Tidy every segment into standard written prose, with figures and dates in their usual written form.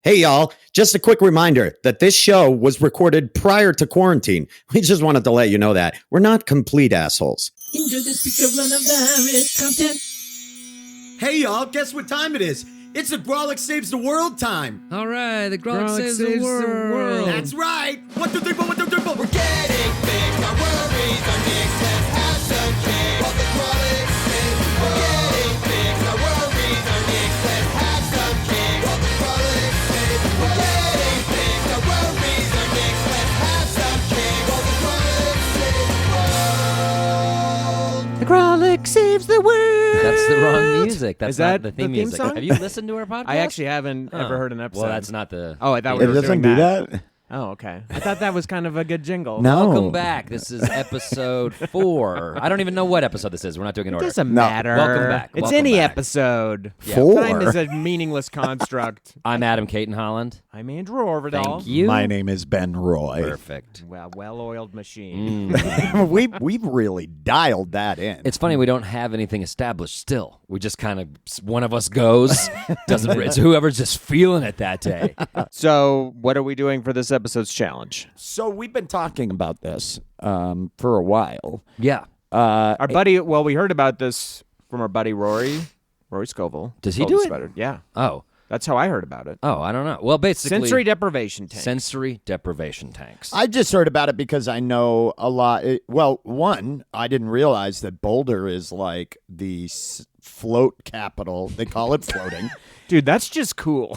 Hey, y'all, just a quick reminder that this show was recorded prior to quarantine. We just wanted to let you know that. We're not complete assholes. Enjoy the coronavirus content. Hey, y'all, guess what time it is? It's the Grolic Saves the World time. All right, the Grolic saves the world. That's right. 1, 2, 3, 4, 1, 2, 3, 4. We're getting fixed, our worries are nixed. Let's have some cake while the Grolic saves the world. We're getting fixed, our worries are nixed. Let's have some cake while the Grolic saves the world. We're getting fixed, our worries are nixed. Let's have some cake while the Grolic saves the world. The Grolic saves the world. That's the wrong music. That's Is that not the theme the theme music. song? Have you listened to our podcast? I actually haven't ever heard an episode. Well, that's not the... Oh, I thought we It were doesn't doing do that. that? Oh, okay. I thought that was kind of a good jingle. No. Welcome back. This is episode 4. I don't even know what episode this is. We're not doing an It order. doesn't No. matter. Welcome back. It's Welcome any back. episode. Yeah. 4? Time is a meaningless construct. I'm Adam Caton Holland. I'm Andrew Orvidal. Thank you. My name is Ben Roy. Perfect. Well-oiled machine. We've really dialed that in. It's funny we don't have anything established still. We just kind of, one of us goes, doesn't. It's whoever's just feeling it that day. So, what are we doing for this episode's challenge? So we've been talking about this for a while. Yeah. Our buddy, well, we heard about this from our buddy Rory Scovel. Does he Told do us it? about Yeah. Oh. That's how I heard about it. Oh, I don't know. Well, basically... Sensory deprivation tank. Sensory deprivation tanks. I just heard about it because I know a lot. Well, one, I didn't realize that Boulder is like the float capital. They call it floating. Dude, that's just cool.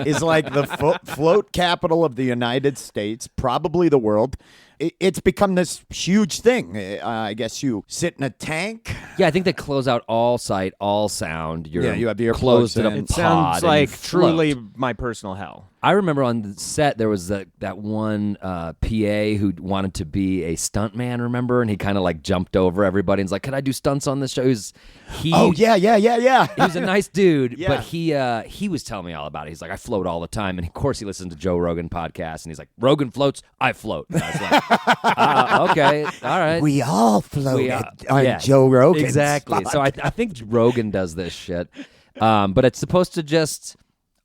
Is like the float capital of the United States, probably the world. It's become this huge thing. I guess you sit in a tank. Yeah, I think they close out all sight, all sound. You're You have the earplugs closed in a in. It pod sounds and like you float. truly my personal hell. I remember on the set there was that one PA who wanted to be a stuntman, remember? And he kind of like jumped over everybody and was like, "Could I do stunts on this show?" Oh, yeah. He was a nice dude, Yeah. but he was telling me all about it. He's like, "I float all the time," and of course he listens to Joe Rogan podcast, and he's like, "Rogan floats, I float." And I was like, "Okay, all right." We all floated on yeah, Joe Rogan. exactly. So I think Rogan does this shit, but it's supposed to just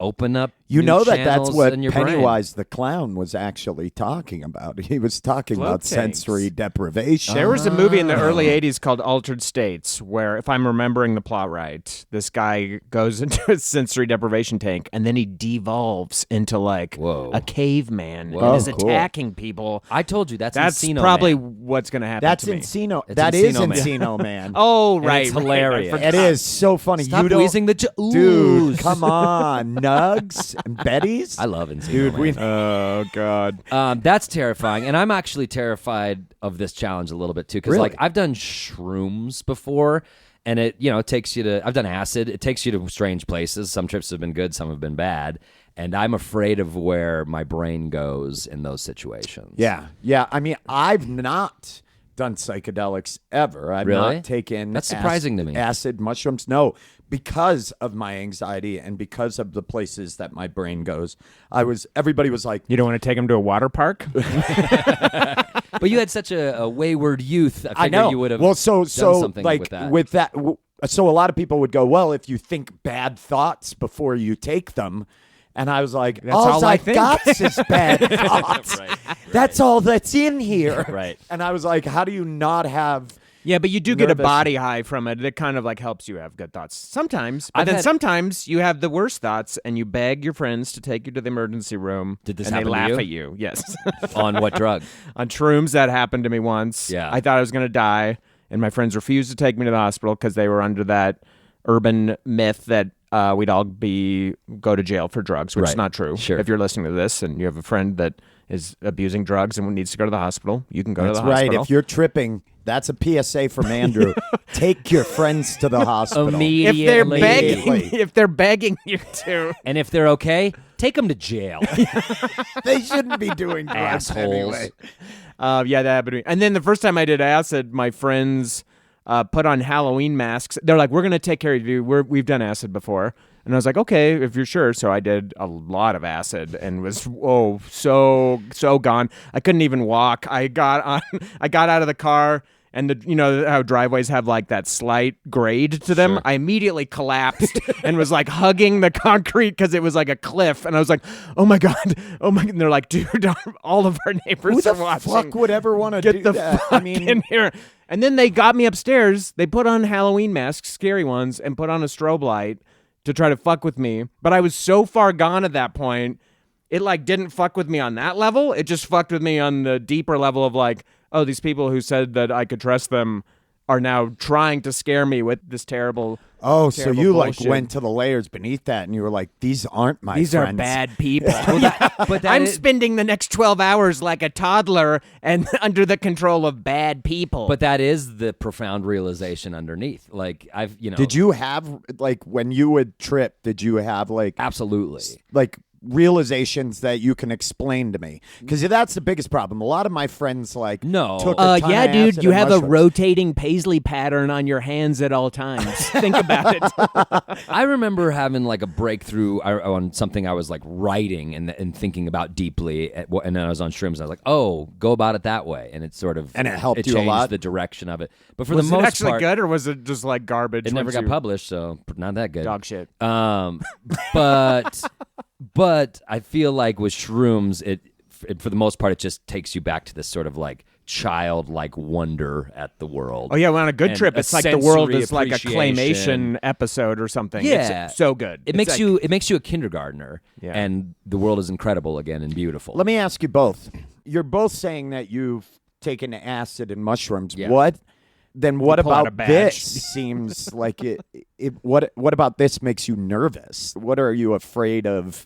open up. You new know that's channels what in your brain. Pennywise the clown was actually talking about. He was talking Float about tanks. sensory deprivation. There was a movie in the early 80s called Altered States where, if I'm remembering the plot right, this guy goes into a sensory deprivation tank and then he devolves into like Whoa. a caveman Whoa. and is Cool. attacking people. I told you that's Encino probably Man. what's going to happen That's to me. Encino. It's That is Encino Man. Encino Man. Oh, And right. it's right. hilarious. I forgot. It is so funny. Stop you don't, wheezing the dude. Come on, Nugs and Betty's. I love Encino Dude, Man. we Oh, God. That's terrifying, and I'm actually terrified of this challenge a little bit too, because Really? like I've done shrooms before, and it takes you to. I've done acid. It takes you to strange places. Some trips have been good, some have been bad, and I'm afraid of where my brain goes in those situations. Yeah. I mean, I've not done psychedelics ever. I've Really? not taken That's surprising to me. acid, mushrooms. No, because of my anxiety and because of the places that my brain goes. Everybody was like, You don't want to take him to a water park? But you had such a wayward youth. I I figured know. you would have well, so done something like with that. so a lot of people would go, well, if you think bad thoughts before you take them. And I was like, That's all I I've think." got is bad thoughts. Right. That's all that's in here. Right. And I was like, how do you not have... Yeah, but you do get a Nervous. body high from it. It kind of like helps you have good thoughts. Sometimes. But I've then had- sometimes you have the worst thoughts and you beg your friends to take you to the emergency room. Did this and happen they to laugh you? at you. Yes. On what drug? On shrooms, that happened to me once. Yeah. I thought I was going to die, and my friends refused to take me to the hospital because they were under that urban myth that we'd all go to jail for drugs, which is Right. not true. Sure. If you're listening to this and you have a friend that is abusing drugs and needs to go to the hospital, you can go That's to the right. hospital. If you're tripping, that's a PSA from Andrew. Take your friends to the hospital. Immediately. if they're begging you to. And if they're okay, take them to jail. They shouldn't be doing drugs Assholes. anyway. Yeah, that happened to me. And then the first time I did acid, my friends put on Halloween masks. They're like, "We're gonna take care of you. We've done acid before." And I was like, "Okay, if you're sure." So I did a lot of acid and was so gone. I couldn't even walk. I got out of the car and how driveways have like that slight grade to them. I immediately collapsed and was like hugging the concrete because it was like a cliff, and I was like, "Oh my god, oh my!" And they're like, "Dude, all of our neighbors Who are the watching. fuck would ever want to Get do the that? fuck in here." And then they got me upstairs. They put on Halloween masks, scary ones, and put on a strobe light to try to fuck with me. But I was so far gone at that point, it like didn't fuck with me on that level. It just fucked with me on the deeper level of like, oh, these people who said that I could trust them are now trying to scare me with this terrible. Oh, so terrible you bullshit. like went to the layers beneath that, and you were like, "These aren't my These friends." are bad people. But that I'm is- spending the next 12 hours like a toddler and under the control of bad people. But that is the profound realization underneath. Like Did you have like when you would trip? Did you have like absolutely like realizations that you can explain to me? Because that's the biggest problem. A lot of my friends like No. took a ton yeah, of dude, acid you and have a mushrooms. rotating paisley pattern on your hands at all times. Think about it. I remember having like a breakthrough on something I was like writing and thinking about deeply, and then I was on shrooms. And I was like, "Oh, go about it that way," and it sort of And it helped you a changed lot? the direction of it. But for Was the it most actually part, good, or was it just like garbage? it never once got you- published, so not that good. Dog shit. But I feel like with shrooms, it for the most part, it just takes you back to this sort of like childlike wonder at the world. Oh yeah, well, on a good And trip, a it's like the world sensory is like a appreciation. claymation episode or something. Yeah, It's so good. It It's makes like- it makes you a kindergartner, Yeah. and the world is incredible again and beautiful. Let me ask you both. You're both saying that you've taken acid and mushrooms. Yeah. What? Then what pull out a about badge. this seems like it? What about this makes you nervous? What are you afraid of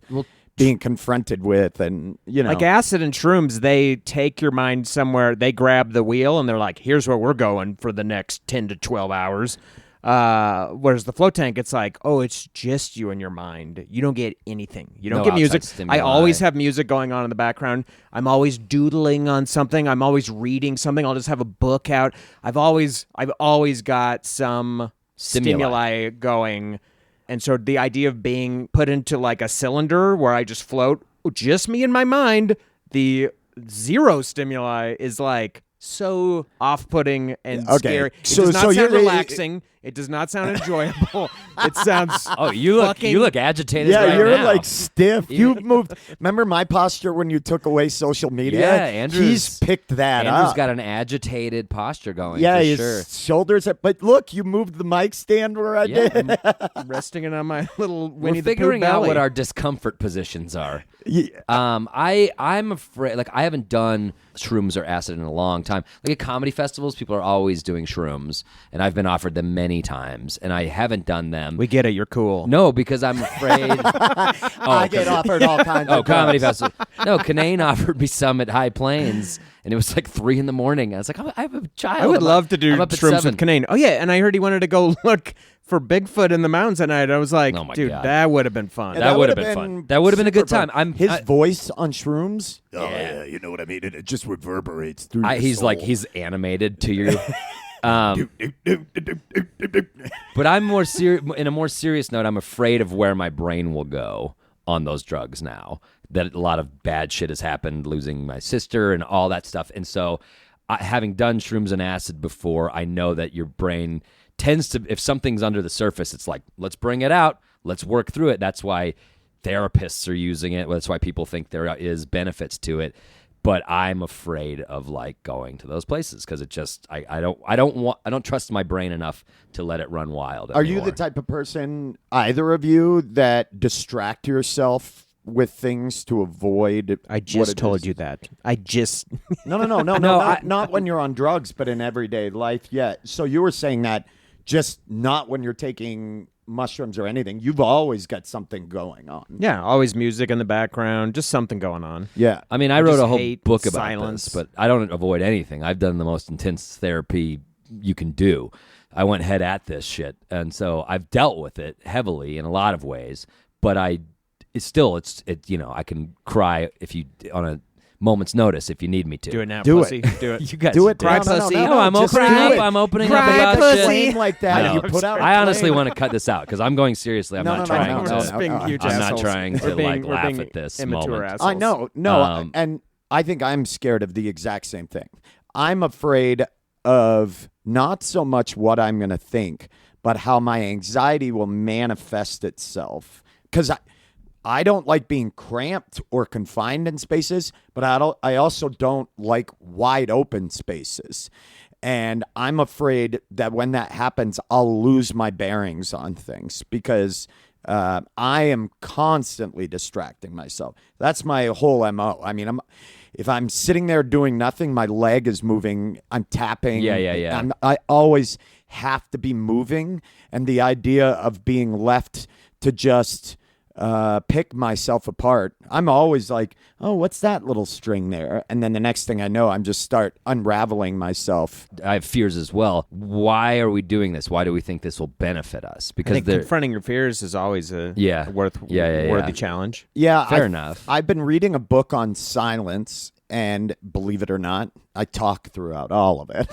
being confronted with? And Like acid and shrooms, they take your mind somewhere. They grab the wheel and they're like, "Here's where we're going for the next 10 to 12 hours." Whereas the float tank, it's like, "Oh, it's just you and your mind. You don't get anything. You don't No get music." outside stimuli. I always have music going on in the background. I'm always doodling on something. I'm always reading something. I'll just have a book out. I've always got some stimuli going. And so the idea of being put into like a cylinder where I just float, just me and my mind, the zero stimuli is like so off-putting and Okay. scary. It So- does not so sound you're- relaxing. It does not sound enjoyable. It sounds Oh, you fucking- look agitated. yeah, right you're now. like stiff. You've moved. Remember my posture when you took away social media? Yeah, Andrew's- He's picked that Andrew's up. got an agitated posture going. yeah, for his sure. shoulders. But look, you moved the mic stand where I Yeah. did. resting it on my little We're Winnie the Pooh figuring out belly. what our discomfort positions are. Yeah. I'm afraid. Like I haven't done shrooms or acid in a long time. Like at comedy festivals, people are always doing shrooms, and I've been offered them many times, and I haven't done them. We get it. You're cool. No, because I'm afraid. I get offered all kinds Oh, of comedy drugs. festival. No, Canaan offered me some at High Plains, and it was like 3 a.m. I was like, I have a child. I would I'm love up- to do I'm up at shrooms 7. with Canaan. Oh yeah, and I heard he wanted to go look for Bigfoot in the mountains at night. I was like, Oh, my dude, God. that would have been fun. Yeah, That would have would've been fun. That would have been a good super time. fun. His voice on shrooms. Oh Yeah. you know what I mean. It just reverberates through. your He's soul. like he's animated to you. But I'm more serious. In a more serious note, I'm afraid of where my brain will go on those drugs now. That a lot of bad shit has happened, losing my sister and all that stuff. And so, having done shrooms and acid before, I know that your brain tends to, if something's under the surface, it's like, let's bring it out, let's work through it. That's why therapists are using it. That's why people think there is benefits to it. But I'm afraid of like going to those places because it just I don't trust my brain enough to let it run wild. Are you anymore. the type of person, either of you, that distract yourself with things to avoid? I what just it told is? you that. I just No, not when you're on drugs, but in everyday life. Yeah. So you were saying that just not when you're taking mushrooms or anything. You've always got something going on. yeah, always music in the background, just something going on. Yeah. I mean, I wrote just a whole hate book about silence. this, but I don't avoid anything. I've done the most intense therapy you can do. I went head at this shit, and so I've dealt with it heavily in a lot of ways. But I can cry if you on a moment's notice if you need me to. Do it now, Do it. pussy. Do it. You guys Do it. do Cry No, no, pussy. no, No, no, I'm just opening do up. it. I'm opening Cry up about pussy. shit. Claim like that. I know. You put out. a I honestly claim. want to cut this out because I'm going seriously. I'm No, not no, no, trying no, to. no, Just being no. huge I'm not assholes. trying We're to being- like we're laugh being at this immature moment. assholes. I know, no, Um, and I think I'm scared of the exact same thing. I'm afraid of not so much what I'm going to think, but how my anxiety will manifest itself. Because I don't like being cramped or confined in spaces, but I also don't like wide open spaces. And I'm afraid that when that happens, I'll lose my bearings on things because I am constantly distracting myself. That's my whole MO. I mean, if I'm sitting there doing nothing, my leg is moving, I'm tapping. Yeah. I always have to be moving. And the idea of being left to just pick myself apart, I'm always like, oh, what's that little string there? And then the next thing I know, I'm just start unraveling myself. I have fears as well. Why are we doing this? Why do we think this will benefit us? I Because think confronting your fears is always a worthy challenge. Yeah, Fair enough. I've been reading a book on silence, and believe it or not, I talk throughout all of it.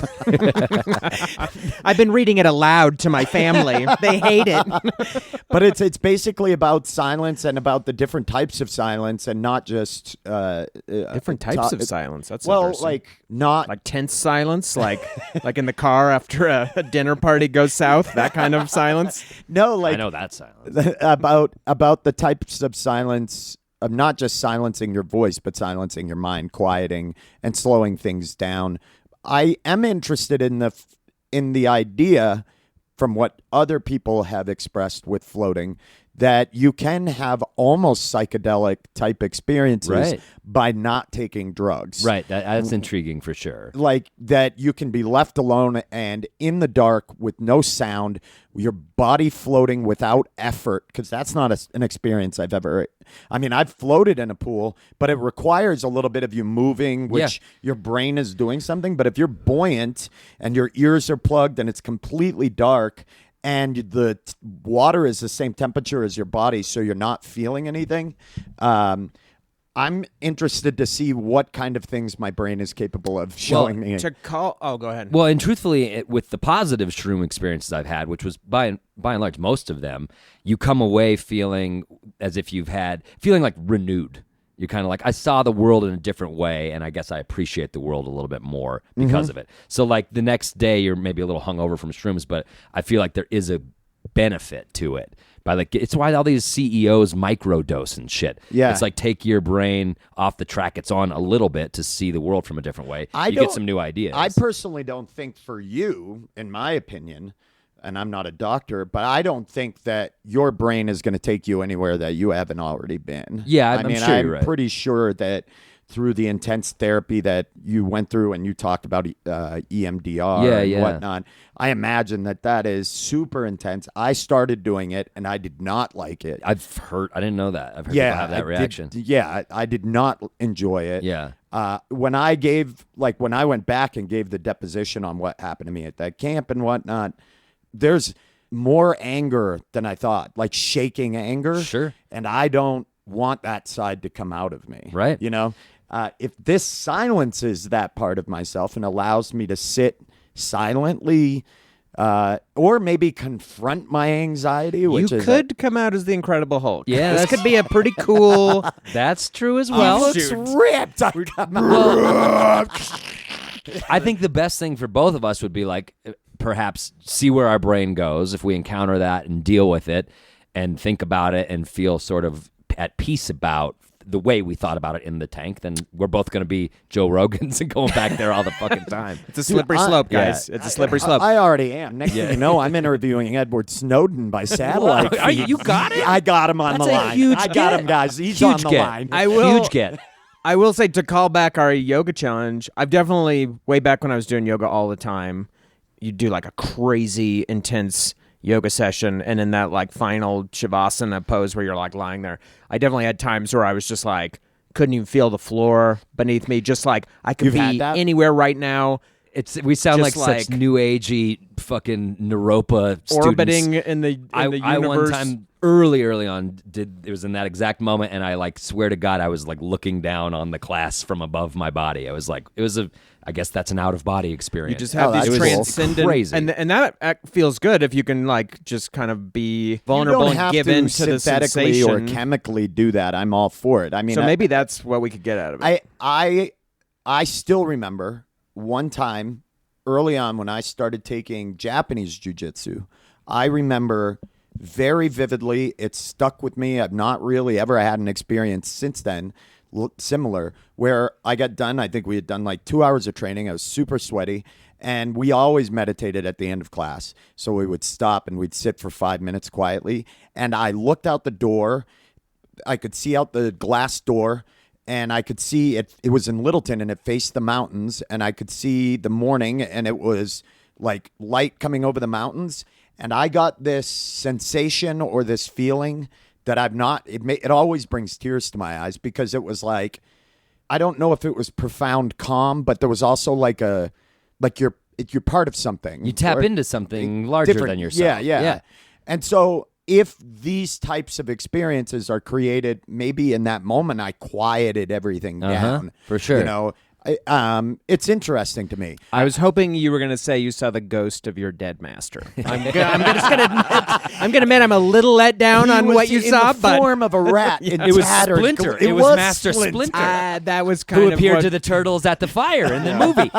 I've been reading it aloud to my family. They hate it. But it's basically about silence and about the different types of silence, and not just Different types of silence. That's well, interesting. like not Like tense silence, like in the car after a dinner party goes south, that kind of silence. no, like I know that silence. about the types of silence of not just silencing your voice, but silencing your mind, quieting and slowing things down. I am interested in the idea, from what other people have expressed with floating, that you can have almost psychedelic type experiences Right. by not taking drugs. Right. That's intriguing for sure. Like that you can be left alone and in the dark with no sound, your body floating without effort, because that's not an experience I've ever. I mean, I've floated in a pool, but it requires a little bit of you moving, which your brain is doing something. But if you're buoyant and your ears are plugged and it's completely dark and the water is the same temperature as your body, so you're not feeling anything, I'm interested to see what kind of things my brain is capable of showing me. Go ahead. Well, and truthfully, with the positive shroom experiences I've had, which was by and large most of them, you come away feeling as if feeling like renewed. You're kind of like, I saw the world in a different way, and I guess I appreciate the world a little bit more because of it. So, like, the next day, you're maybe a little hungover from shrooms, but I feel like there is a benefit to it. It's why all these CEOs microdose and shit. Yeah. It's like take your brain off the track it's on a little bit to see the world from a different way. You get some new ideas. I personally don't think for you, in my opinion, and I'm not a doctor, but I don't think that your brain is going to take you anywhere that you haven't already been. Yeah, I I'm mean, sure I'm you're right. pretty sure that through the intense therapy that you went through, and you talked about EMDR and whatnot, I imagine that is super intense. I started doing it, and I did not like it. I've heard. I didn't know that. I've heard people have that reaction. I did not enjoy it. Yeah. When I went back and gave the deposition on what happened to me at that camp and whatnot, there's more anger than I thought, like shaking anger. Sure. And I don't want that side to come out of me. Right. You know, if this silences that part of myself and allows me to sit silently, or maybe confront my anxiety, which You is could come out as the Incredible Hulk. Yeah, this that's- could be a pretty cool. That's true as well. looks ripped. I think the best thing for both of us would be like perhaps see where our brain goes if we encounter that and deal with it and think about it and feel sort of at peace about the way we thought about it in the tank. Then we're both going to be Joe Rogans and going back there all the fucking time. It's a slippery slope, guys. It's a slippery slope. I already am. Next thing you know, I'm interviewing Edward Snowden by satellite. Whoa, feed. you got it? I got him on That's the a line. huge I got get. him, guys. He's Huge on the get. line. I will. Huge get. I will say, to call back our yoga challenge, I've definitely, way back when I was doing yoga all the time, you do like a crazy intense yoga session, and in that like final shavasana pose where you're like lying there, I definitely had times where I was just like couldn't even feel the floor beneath me, just like I could You've had be that? anywhere right now, We sound like Just such like- new agey fucking Naropa students. orbiting in the I universe. one time early on it was in that exact moment, and I like swear to God I was like looking down on the class from above my body. I was like, I guess that's an out of body experience. You just have that's these cool. transcendent, Crazy. and that feels good if you can like just kind of be vulnerable you don't and have give to in to the synthetically sensation. or chemically do that. I'm all for it. I mean, So maybe that's what we could get out of it. I still remember one time early on when I started taking Japanese jiu-jitsu, I remember very vividly, it stuck with me. I've not really ever had an experience since then similar where I got done. I think we had done like 2 hours of training. I was super sweaty. And we always meditated at the end of class. So we would stop and we'd sit for 5 minutes quietly. And I looked out the door. I could see out the glass door. And I could see it. It was in Littleton and it faced the mountains. And I could see the morning and it was like light coming over the mountains. And I got this sensation or this feeling that I've not, it always brings tears to my eyes because it was like, I don't know if it was profound calm, but there was also like you're part of something. You tap into something larger than yourself. Yeah. And so if these types of experiences are created, maybe in that moment I quieted everything down. For sure. You know, it's interesting to me. I was hoping you were going to say you saw the ghost of your dead master. I'm just going to admit I'm a little let down on what you saw, in the form of a rat. it was Splinter. It was Master Splinter. That was kind who of appeared to the turtles at the fire in the movie.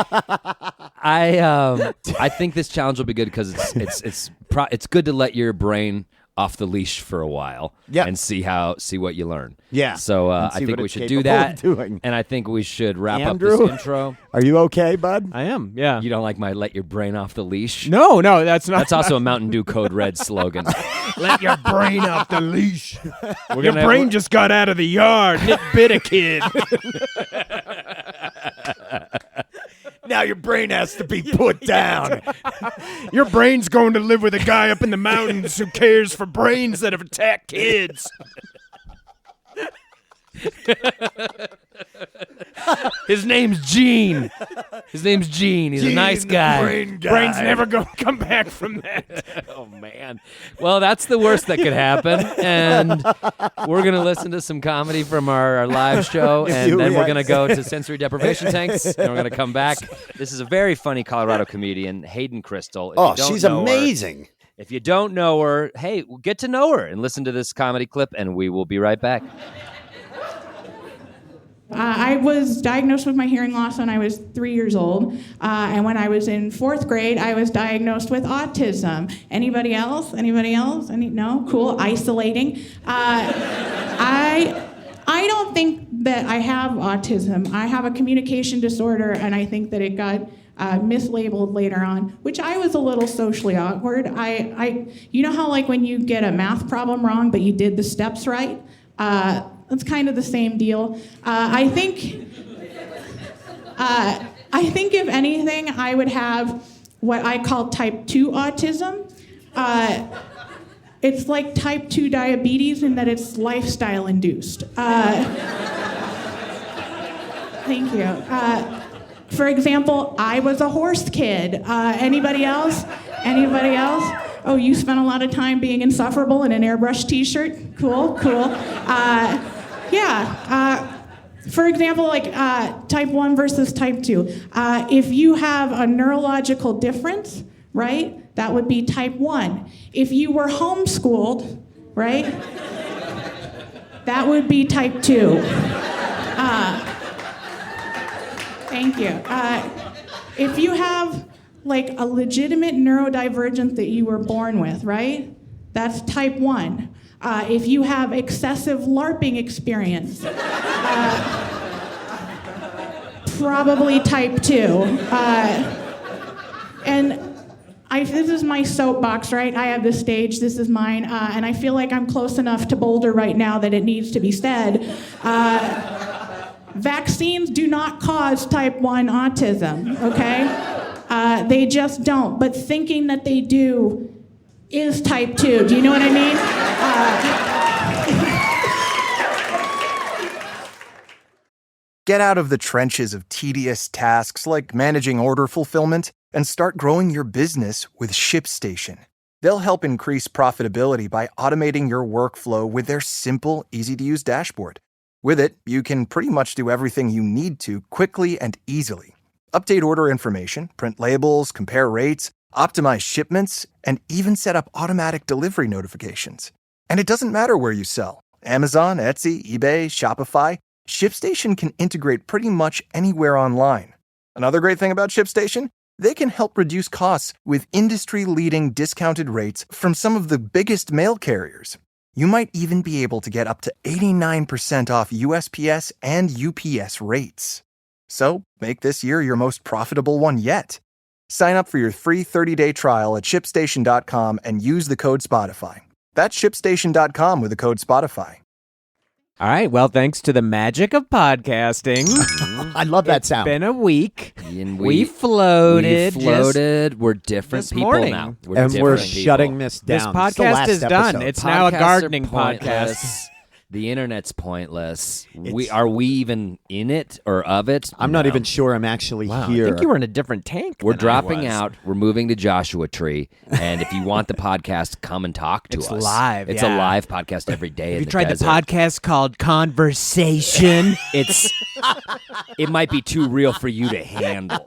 I think this challenge will be good because it's good to let your brain off the leash for a while and see what you learn. Yeah. So I think we should do that. Doing. And I think we should wrap Andrew, up this intro. Are you okay, bud? I am, yeah. You don't like my let your brain off the leash? No, that's not. That's also a Mountain Dew Code Red slogan. Let your brain off the leash. Your brain just got out of the yard and it bit a kid. Now your brain has to be put down. Your brain's going to live with a guy up in the mountains who cares for brains that have attacked kids. His name's Gene. He's a nice guy. Brain's never going to come back from that. Oh, man. Well, that's the worst that could happen. And we're going to listen to some comedy from our live show. And then we're going to go to sensory deprivation tanks. And we're going to come back. This is a very funny Colorado comedian, Hayden Crystal. She's amazing. If you don't know her, hey, get to know her and listen to this comedy clip. And we will be right back. I was diagnosed with my hearing loss when I was 3 years old, and when I was in 4th grade, I was diagnosed with autism. Anybody else? No? Cool. Isolating. I don't think that I have autism. I have a communication disorder, and I think that it got mislabeled later on, which I was a little socially awkward. You know how like when you get a math problem wrong, but you did the steps right? That's kind of the same deal. I think if anything, I would have what I call type 2 autism. It's like type 2 diabetes in that it's lifestyle induced. Thank you. For example, I was a horse kid. Anybody else? Oh, you spent a lot of time being insufferable in an airbrush t-shirt? Cool. For example, like type 1 versus type 2. If you have a neurological difference, right, that would be type 1. If you were homeschooled, right, that would be type 2. Thank you. If you have like a legitimate neurodivergence that you were born with, right, that's type 1. If you have excessive LARPing experience, probably type 2. And this is my soapbox, right? I have this stage, this is mine, and I feel like I'm close enough to Boulder right now that it needs to be said. Vaccines do not cause type 1 autism, okay? They just don't, but thinking that they do is type 2. Do you know what I mean? Get out of the trenches of tedious tasks like managing order fulfillment and start growing your business with ShipStation. They'll help increase profitability by automating your workflow with their simple, easy-to-use dashboard. With it, you can pretty much do everything you need to quickly and easily. Update order information, print labels, compare rates, optimize shipments, and even set up automatic delivery notifications. And it doesn't matter where you sell. Amazon, Etsy, eBay, Shopify, ShipStation can integrate pretty much anywhere online. Another great thing about ShipStation? They can help reduce costs with industry-leading discounted rates from some of the biggest mail carriers. You might even be able to get up to 89% off USPS and UPS rates. So, make this year your most profitable one yet. Sign up for your free 30-day trial at ShipStation.com and use the code Spotify. That's ShipStation.com with the code Spotify. All right. Well, thanks to the magic of podcasting. I love that It's sound. been a week. And We floated. We floated. We're different this people morning. now. and different we're people. shutting this down. This It's the podcast last is done. episode. It's now a Podcasts are gardening podcast. pointless. The internet's pointless. Are we even in it or of it? I'm not No. even sure I'm actually Wow, here. I think you were in a different tank. We're than I dropping was. out. We're moving to Joshua Tree. And if you want the podcast, come and talk to It's us. live, It's yeah. a live podcast every day. Have in you the tried desert. the podcast called Conversation? It might be too real for you to handle.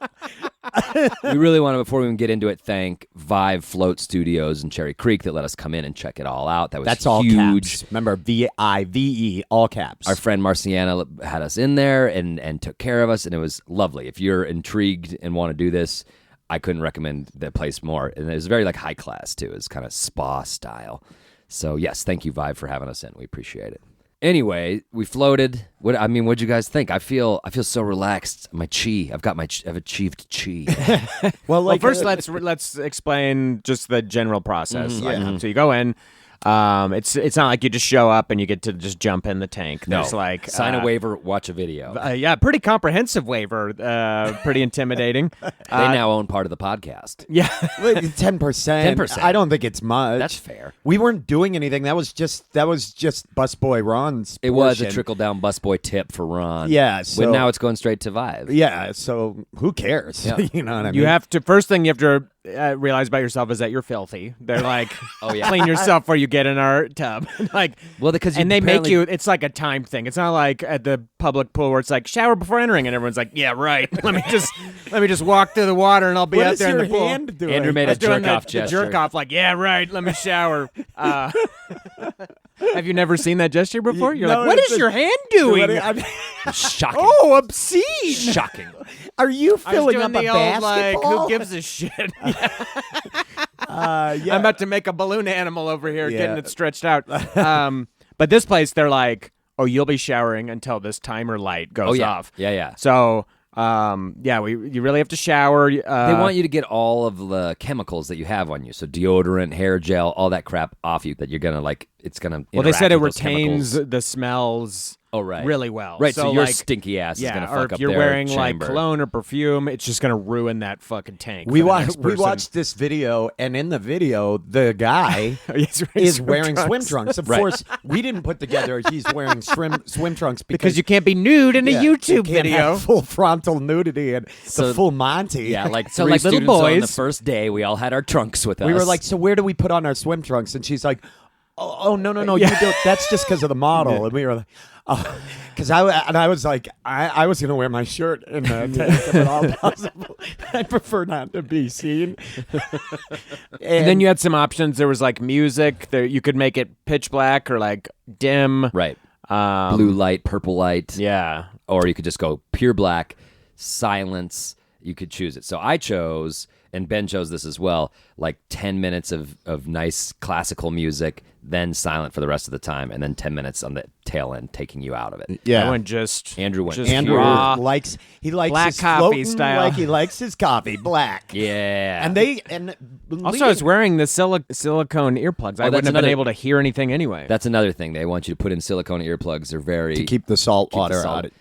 We really want to, before we even get into it, thank Vive Float Studios in Cherry Creek that let us come in and check it all out. That was That's all huge. caps. Remember, VIVE, all caps. Our friend Marciana had us in there and took care of us, and it was lovely. If you're intrigued and want to do this, I couldn't recommend the place more. And it was very high class too. It was kind of spa style. So yes, thank you Vive for having us in. We appreciate it. Anyway, we floated. What'd you guys think? I feel so relaxed. My chi. I've achieved chi. well, First, let's explain just the general process. Mm-hmm. So you go in. It's not like you just show up and you get to just jump in the tank. There's Sign a waiver, watch a video. pretty comprehensive waiver. Pretty intimidating. They now own part of the podcast. Yeah. 10%. 10%. I don't think it's much. That's fair. We weren't doing anything. That was just busboy Ron's. It was a portion. trickle down busboy tip for Ron. Yeah, so- but now it's going straight to Vive. Yeah, so who cares? Yeah. You know what I mean? You have to first thing you have to realize about yourself is that you're filthy. They're like, Oh, yeah. clean yourself before you get in our tub. Well, because you and they make apparently- you. It's like a time thing. It's not like at the public pool where it's like shower before entering, and everyone's like, yeah, right. let me just walk through the water, and I'll be What out is there your in the pool. hand doing? Andrew made I a was doing jerk off the gesture. jerk off, like, yeah, right. Let me shower. Have you never seen that gesture before? You're No, like, what it's is a- your hand doing? Shocking. Oh, obscene. Shocking. Are you I was filling doing up the a old, like, basketball? who gives a shit? Yeah. I'm about to make a balloon animal over here, Yeah. getting it stretched out. But this place, they're like, oh, you'll be showering until this timer light goes Oh, yeah. off. Yeah. So, you really have to shower. They want you to get all of the chemicals that you have on you. So deodorant, hair gel, all that crap off you that you're going to it's going to Well, they said it with those retains chemicals. the smells Oh, right. really well. Right, so your like, stinky ass is yeah, going to or fuck if up you're their wearing chamber. like cologne or perfume, it's just going to ruin that fucking tank. We for the next we person. watched this video, and in the video, the guy He's is wearing trunks. swim trunks. Of course, we didn't put together he's wearing swim trunks because you can't be nude in a yeah, you YouTube can't video. have full frontal nudity and So- the full Monty. Yeah, like So, three like, little students on the boys- first day, we all had our trunks with us. we were like, so where do we put on our swim trunks? And she's like, oh no, you don't. That's just because of the model. And we were like, oh, because I was like, I was gonna wear my shirt in the tank if at all possible. I prefer not to be seen. And then you had some options. There was like music. There you could make it pitch black or like dim. right, blue light, purple light. Yeah. Or you could just go pure black, silence. You could choose it. So I chose, and Ben chose this as well, like 10 minutes of nice classical music, then silent for the rest of the time, and then 10 minutes on the tail end taking you out of it. Yeah. I went just Andrew went just Andrew raw. likes black his coffee floating style. like he likes his coffee black. Yeah. And Also, I was wearing the silicone earplugs. I that's wouldn't have been another- able to hear anything anyway. That's another thing. They want you to put in silicone earplugs. They're very... to keep the salt keep the water salt. out. of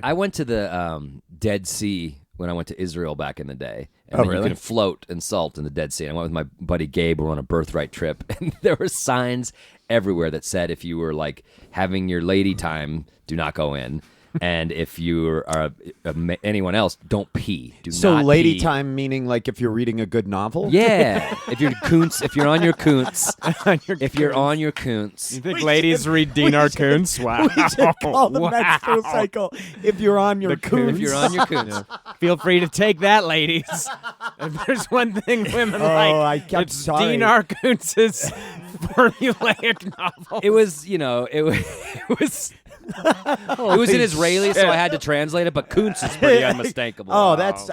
I went to the Dead Sea when I went to Israel back in the day. And Oh, then really? You can float and salt in the Dead Sea. And I went with my buddy Gabe. We were on a birthright trip. And there were signs everywhere that said if you were like having your lady time, do not go in. And if you are anyone else, don't pee. Do So not lady pee. time meaning like if you're reading a good novel? Yeah. if you're on your Kuntz. If you're on your you Kuntz. think ladies read Dinar Koontz? Wow. We should call the Wow. menstrual cycle if you're on your coons. If you're on your Kuntz. Feel free to take that, ladies. If there's one thing women I'm it's sorry. Dinar Koontz's formulaic novel. It was, it was It was in Israeli, so I had to translate it, but Kuntz is pretty unmistakable. Oh, that's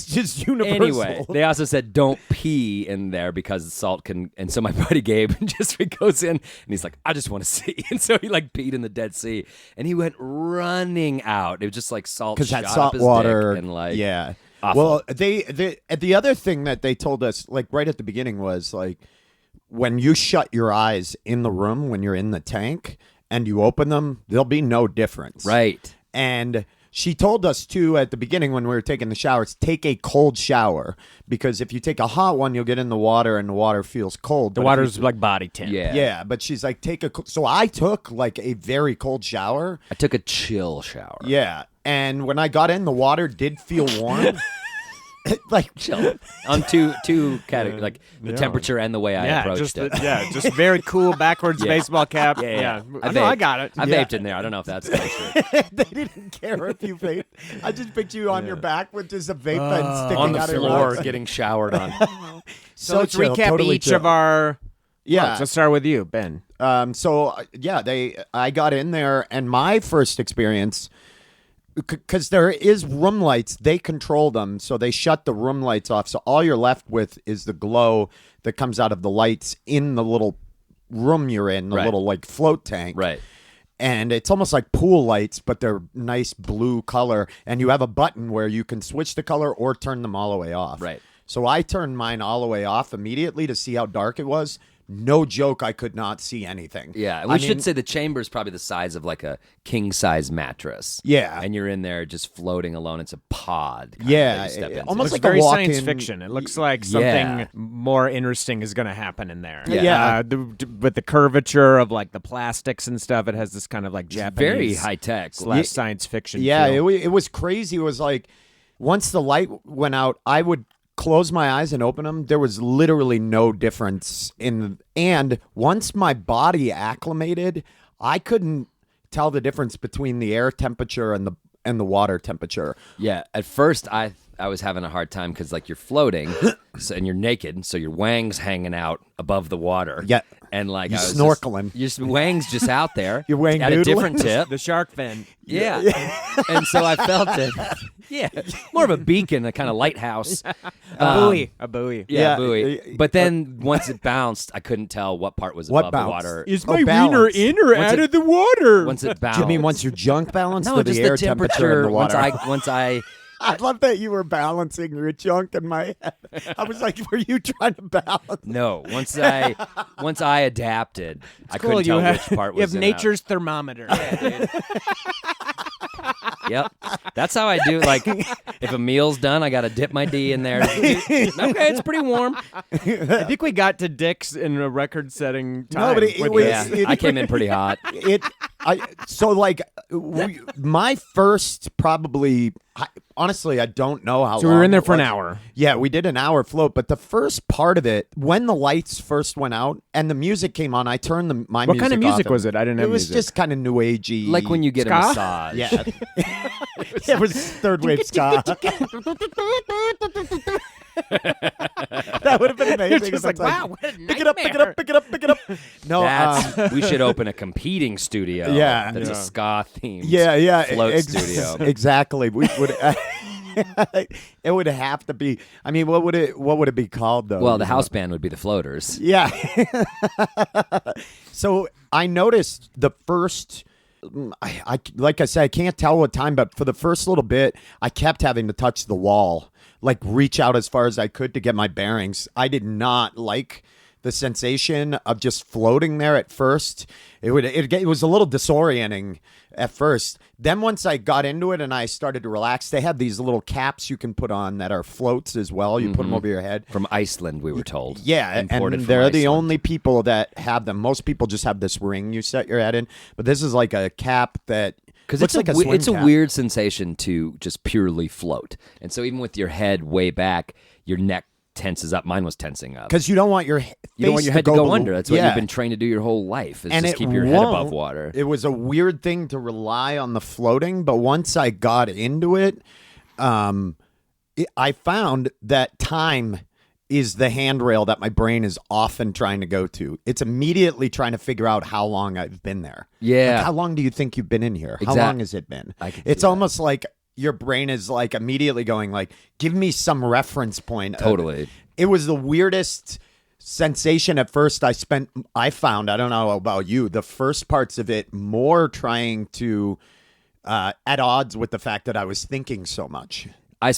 just universal. Anyway, they also said don't pee in there because the salt can. And so my buddy Gabe just goes in and he's like, I just want to see. And so he like peed in the Dead Sea, and he went running out. It was just like salt because shot that up salt his water dick and like yeah. awful. Well, the other thing that they told us like right at the beginning was like when you shut your eyes in the room when you're in the tank and you open them, there'll be no difference. Right. And she told us too at the beginning when we were taking the showers, take a cold shower because if you take a hot one, you'll get in the water and the water feels cold. The But if water's you- like body temp. Yeah. yeah, but she's like so I took like a very cold shower. I took a chill shower. Yeah, and when I got in, the water did feel warm. Like Chill. On two like the temperature and the way I approached it. Just very cool backwards Yeah. baseball cap. Yeah. I got it. I vaped in there. I don't know if that's true. they didn't care if you vape. I just picture you on your back with just a vape pen sticking On the out of your floor mouth. getting showered on. So let's chill, recap totally each chill. of our. Yeah. Let's start with you, Ben. I got in there, and my first experience, because there is room lights, they control them, so they shut the room lights off. So all you're left with is the glow that comes out of the lights in the little room you're in, the Right. little like float tank. Right. And it's almost like pool lights, but they're nice blue color. And you have a button where you can switch the color or turn them all the way off. Right. So I turned mine all the way off immediately to see how dark it was. No joke, I could not see anything. Yeah, we should say the chamber is probably the size of like a king size mattress. Yeah. and you're in there just floating alone. It's a pod. kind of Yeah, that you step into. almost Looks like a very walk-in- science fiction. It looks like something Yeah. more interesting is going to happen in there. Yeah. With the curvature of like the plastics and stuff, it has this kind of like Japanese very high tech. / science fiction. Yeah, feel. it was crazy. It was like once the light went out, I would close my eyes and open them. There was literally no difference and once my body acclimated, I couldn't tell the difference between the air temperature and the water temperature. Yeah, at first I was having a hard time because like you're floating and you're naked, so your wang's hanging out above the water. Yeah. and like You're I was snorkeling. Your wang's just out there. Your wang at a noodling? different tip. The shark fin. Yeah. And so I felt it. Yeah. More of a beacon, a kind of lighthouse. A buoy. A buoy. Yeah, Yeah, buoy. But then once it bounced, I couldn't tell what part was What above the bounced? water. Is Oh, my wiener balance. in or Once out it- of the water? Once it Do bounced. you mean once your junk balanced No, or just the air the temperature. in the water? Once I I love that you were balancing your junk in my head. I was like, were you trying to balance? no. Once I adapted, I Cool, couldn't tell you have, which part you was have in and out. nature's thermometer. Yep. That's how I do. Like, if a meal's done, I got to dip my D in there. Okay, it's pretty warm. I think we got to dicks in a record-setting time. No, but it with was- this. Yeah, I came in pretty hot. My first probably honestly I don't know how So long we were in there it for an was. hour. Yeah, we did an hour float, but the first part of it, when the lights first went out and the music came on, I turned my What music kind of music off. was it? I didn't have It was music. just kind of new agey. Like when you get Ska? a massage. Yeah. It was third wave ska. That would have been amazing. Just if like, it's wow, what a pick it up, pick it up, pick it up, pick it up. No, That's we should open a competing studio. Yeah. That's a ska themed. yeah, float studio. Exactly. We would. It would have to be. I mean, what would it be called though? Well, the house band would be the Floaters. Yeah. So I noticed the first. I like I said, I can't tell what time, but for the first little bit, I kept having to touch the wall, like reach out as far as I could to get my bearings. I did not like the sensation of just floating there at first. It was a little disorienting at first. Then once I got into it and I started to relax, they have these little caps you can put on that are floats as well. You put them over your head. From Iceland, we were told. Yeah, Imported and from they're the Iceland. only people that have them. Most people just have this ring you set your head in, but this is like a cap that Because looks like a swing it's a cap. weird sensation to just purely float. And so even with your head way back, your neck tenses up. Mine was tensing up. Because you don't want your You don't want your head to go under. That's what yeah. you've been trained to do your whole life, is And just it keep your head above won't. water. It was a weird thing to rely on the floating, but once I got into it, I found that time is the handrail that my brain is often trying to go to. It's immediately trying to figure out how long I've been there. Yeah. Like, how long do you think you've been in here? How long has it been? I can It's see that. almost like your brain is like immediately going like, give me some reference point. Totally. It was the weirdest sensation at first. I found, I don't know about you, the first parts of it more trying to at odds with the fact that I was thinking so much. I was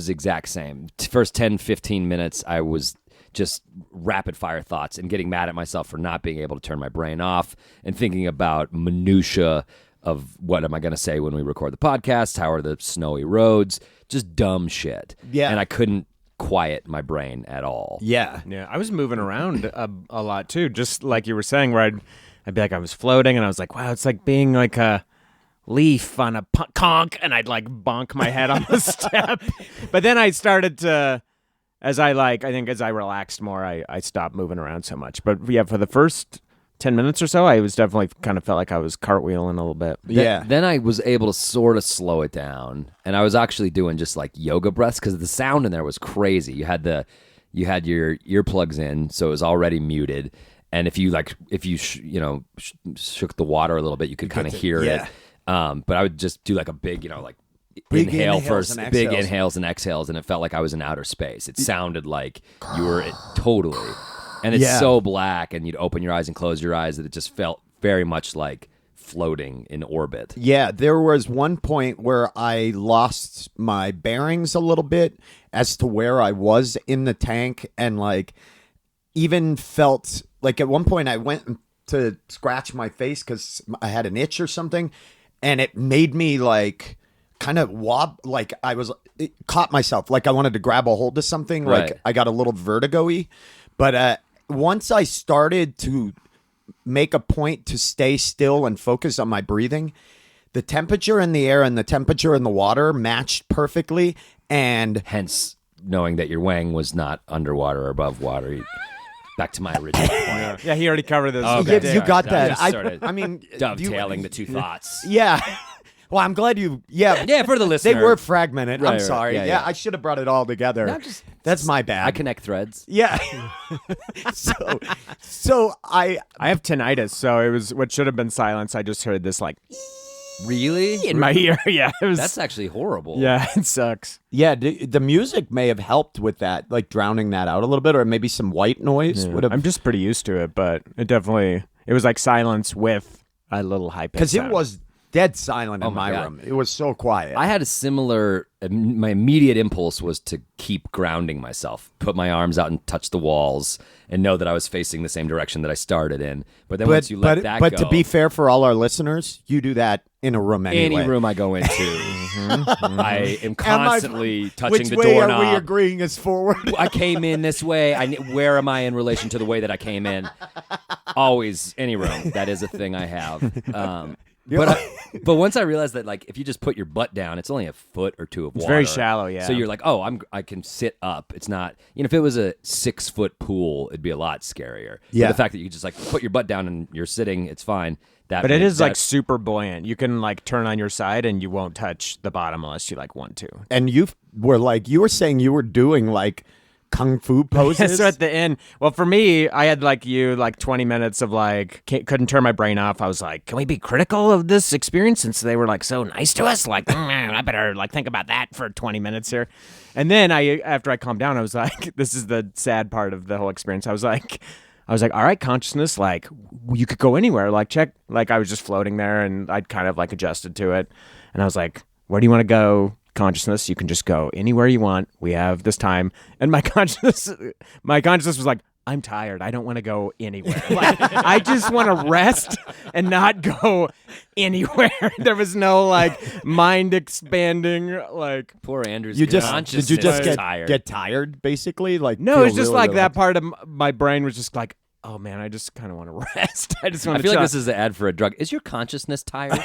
the exact same. First 10, 15 minutes, I was just rapid fire thoughts and getting mad at myself for not being able to turn my brain off and thinking about minutia of what am I going to say when we record the podcast? How are the snowy roads? Just dumb shit. Yeah. And I couldn't quiet my brain at all. Yeah. Yeah, I was moving around a lot too, just like you were saying, where I'd be like, I was floating, and I was like, wow, it's like being like a leaf on a conch, and I'd like bonk my head on the step. But then I started to, as I relaxed more, I stopped moving around so much. But yeah, for the first 10 minutes or so, I was definitely kind of felt like I was cartwheeling a little bit. Yeah. Then I was able to sort of slow it down, and I was actually doing just like yoga breaths because the sound in there was crazy. You had your earplugs in, so it was already muted, and if you shook the water a little bit, you could kind of hear it. But I would just do like a big, Big inhale inhales first, and big exhales. inhales and exhales, and it felt like I was in outer space. It sounded like you were totally, and it's Yeah. so black, and you'd open your eyes and close your eyes that it just felt very much like floating in orbit. Yeah, there was one point where I lost my bearings a little bit as to where I was in the tank, and like even felt like at one point I went to scratch my face because I had an itch or something, and it made me like kind of like it caught myself like I wanted to grab a hold of something. Right. Like I got a little vertigo-y. But once I started to make a point to stay still and focus on my breathing, the temperature in the air and the temperature in the water matched perfectly. And Hence, knowing that your wang was not underwater or above water. Back to my original point. Yeah, he already covered this. Okay. you got Sorry, that. just sorta I mean, Dovetailing the two thoughts. Yeah. Well, I'm glad you. Yeah. Yeah, for the listener. They were fragmented. Right, I'm right. sorry. Yeah, Yeah, yeah. I should have brought it all together. No, That's my bad. I connect threads. Yeah. so I I have tinnitus, so it was what should have been silence. I just heard this like Really? in my ear. Yeah, it was. That's actually horrible. yeah, it sucks. yeah, the music may have helped with that, like drowning that out a little bit, or maybe some white noise would have. I'm just pretty used to it, but it was like silence with a little high pitch. Because it was dead silent Oh in my my God. room. It was so quiet. I had a similar. My immediate impulse was to keep grounding myself, put my arms out and touch the walls, and know that I was facing the same direction that I started in. But then once you let that but go, to be fair for all our listeners, you do that in a room anyway. any room I go into, I am constantly touching Which the way doorknob. are we agreeing is forward? I came in this way. Where am I in relation to the way that I came in? Always any room. That is a thing I have. But once I realized that, like, if you just put your butt down, it's only a foot or two of water. It's very shallow, yeah. So you're like, oh, I can sit up. It's not, if it was a 6-foot pool, it'd be a lot scarier. Yeah. But the fact that you just like put your butt down and you're sitting, it's fine. But it is like super buoyant. You can like turn on your side and you won't touch the bottom unless you like want to. And you were saying you were doing like kung fu poses. So at the end, well, for me, I had like 20 minutes of like couldn't turn my brain off. I was like, can we be critical of this experience since they were like so nice to us? Like, I better like think about that for 20 minutes here. And then after I calmed down, I was like, this is the sad part of the whole experience. I was like, all right, consciousness, like you could go anywhere. Like check, like I was just floating there and I'd kind of like adjusted to it. And I was like, where do you want to go? Consciousness, you can just go anywhere you want. We have this time. And my consciousness was like, I'm tired. I don't want to go anywhere. Like, I just want to rest and not go anywhere. There was no like mind expanding. Like poor Andrew's. Did you just consciousness get tired. tired basically? Like no, feel it's just really, like really that part of my brain was just like, oh man, I just kind of want to rest. I just want I to. feel like this is the ad for a drug. Is your consciousness tired?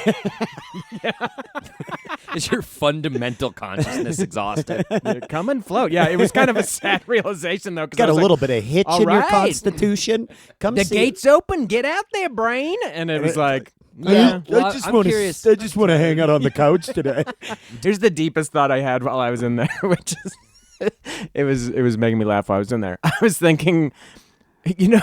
Is your fundamental consciousness exhausted? come and float. Yeah, it was kind of a sad realization though. 'Cause I got a was like, little bit of hitch all in your right. constitution. Come the see gate's open. Get out there, brain. And it was like, it. yeah. Well, I just I'm want curious. to hang out on the couch today. Here's the deepest thought I had while I was in there, which is it was making me laugh while I was in there. I was thinking, you know,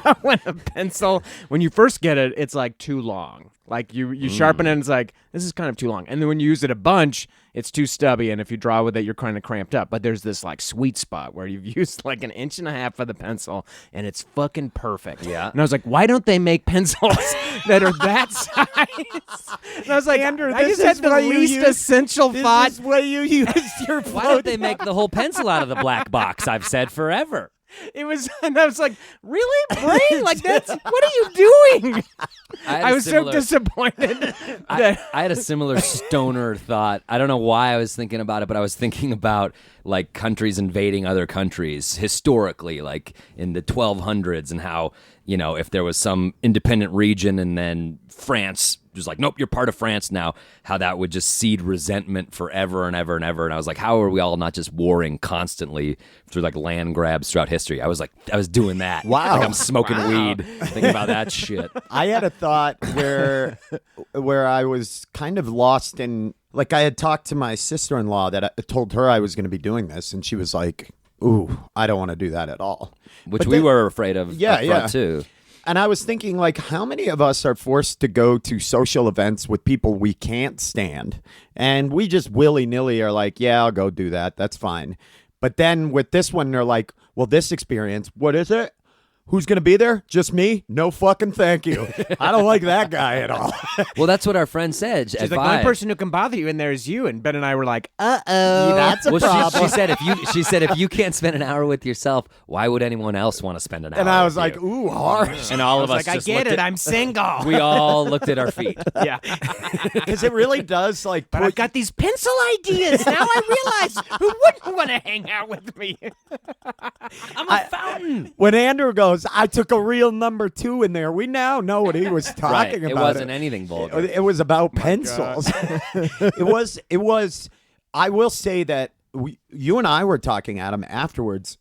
how when a pencil, when you first get it, it's like too long. Like you sharpen it and it's like, this is kind of too long. And then when you use it a bunch, it's too stubby. And if you draw with it, you're kind of cramped up. But there's this like sweet spot where you've used like 1.5 inches of the pencil and it's fucking perfect. Yeah. And I was like, why don't they make pencils that are that size? And I was like, Andrew, I this just had is the what you least use- essential thought. This is where you used your Why don't they make the whole pencil out of the black box? I've said forever. It was, and I was like, really, brain? Like that's what are you doing? I was so disappointed. I had a similar stoner thought. I don't know why I was thinking about it, but I was thinking about like countries invading other countries historically, like in the 1200s, and how, you know, if there was some independent region and then France was like, nope, you're part of France now, how that would just seed resentment forever and ever and ever. And I was like, how are we all not just warring constantly through like land grabs throughout history? I was doing that. Wow. Like I'm smoking weed, thinking about that shit. I had a thought where I was kind of lost in, like, I had talked to my sister-in-law that I told her I was going to be doing this, and she was like, ooh, I don't want to do that at all. Which But we then- were afraid of Yeah, up front yeah. too. And I was thinking, like, how many of us are forced to go to social events with people we can't stand? And we just willy-nilly are like, yeah, I'll go do that. That's fine. But then with this one, they're like, well, this experience, what is it? Who's going to be there? Just me? No fucking thank you. I don't like that guy at all. Well, that's what our friend said. She's like, the only person who can bother you in there is you. And Ben and I were like, That's a Well, problem. she said if you can't spend an hour with yourself, why would anyone else want to spend an hour? And I was with like, you? ooh, harsh. And all I of was us like, I just get looked it. at- I'm single. We all looked at our feet. Yeah. Because it really does, like, But I've got these pencil ideas. Now I realize who wouldn't want to hang out with me. I'm a fountain. when Andrew goes, I took a real number 2 in there. We now know what he was talking Right. about. It wasn't anything vulgar. It was about pencils. It was. I will say that you and I were talking, Adam, afterwards.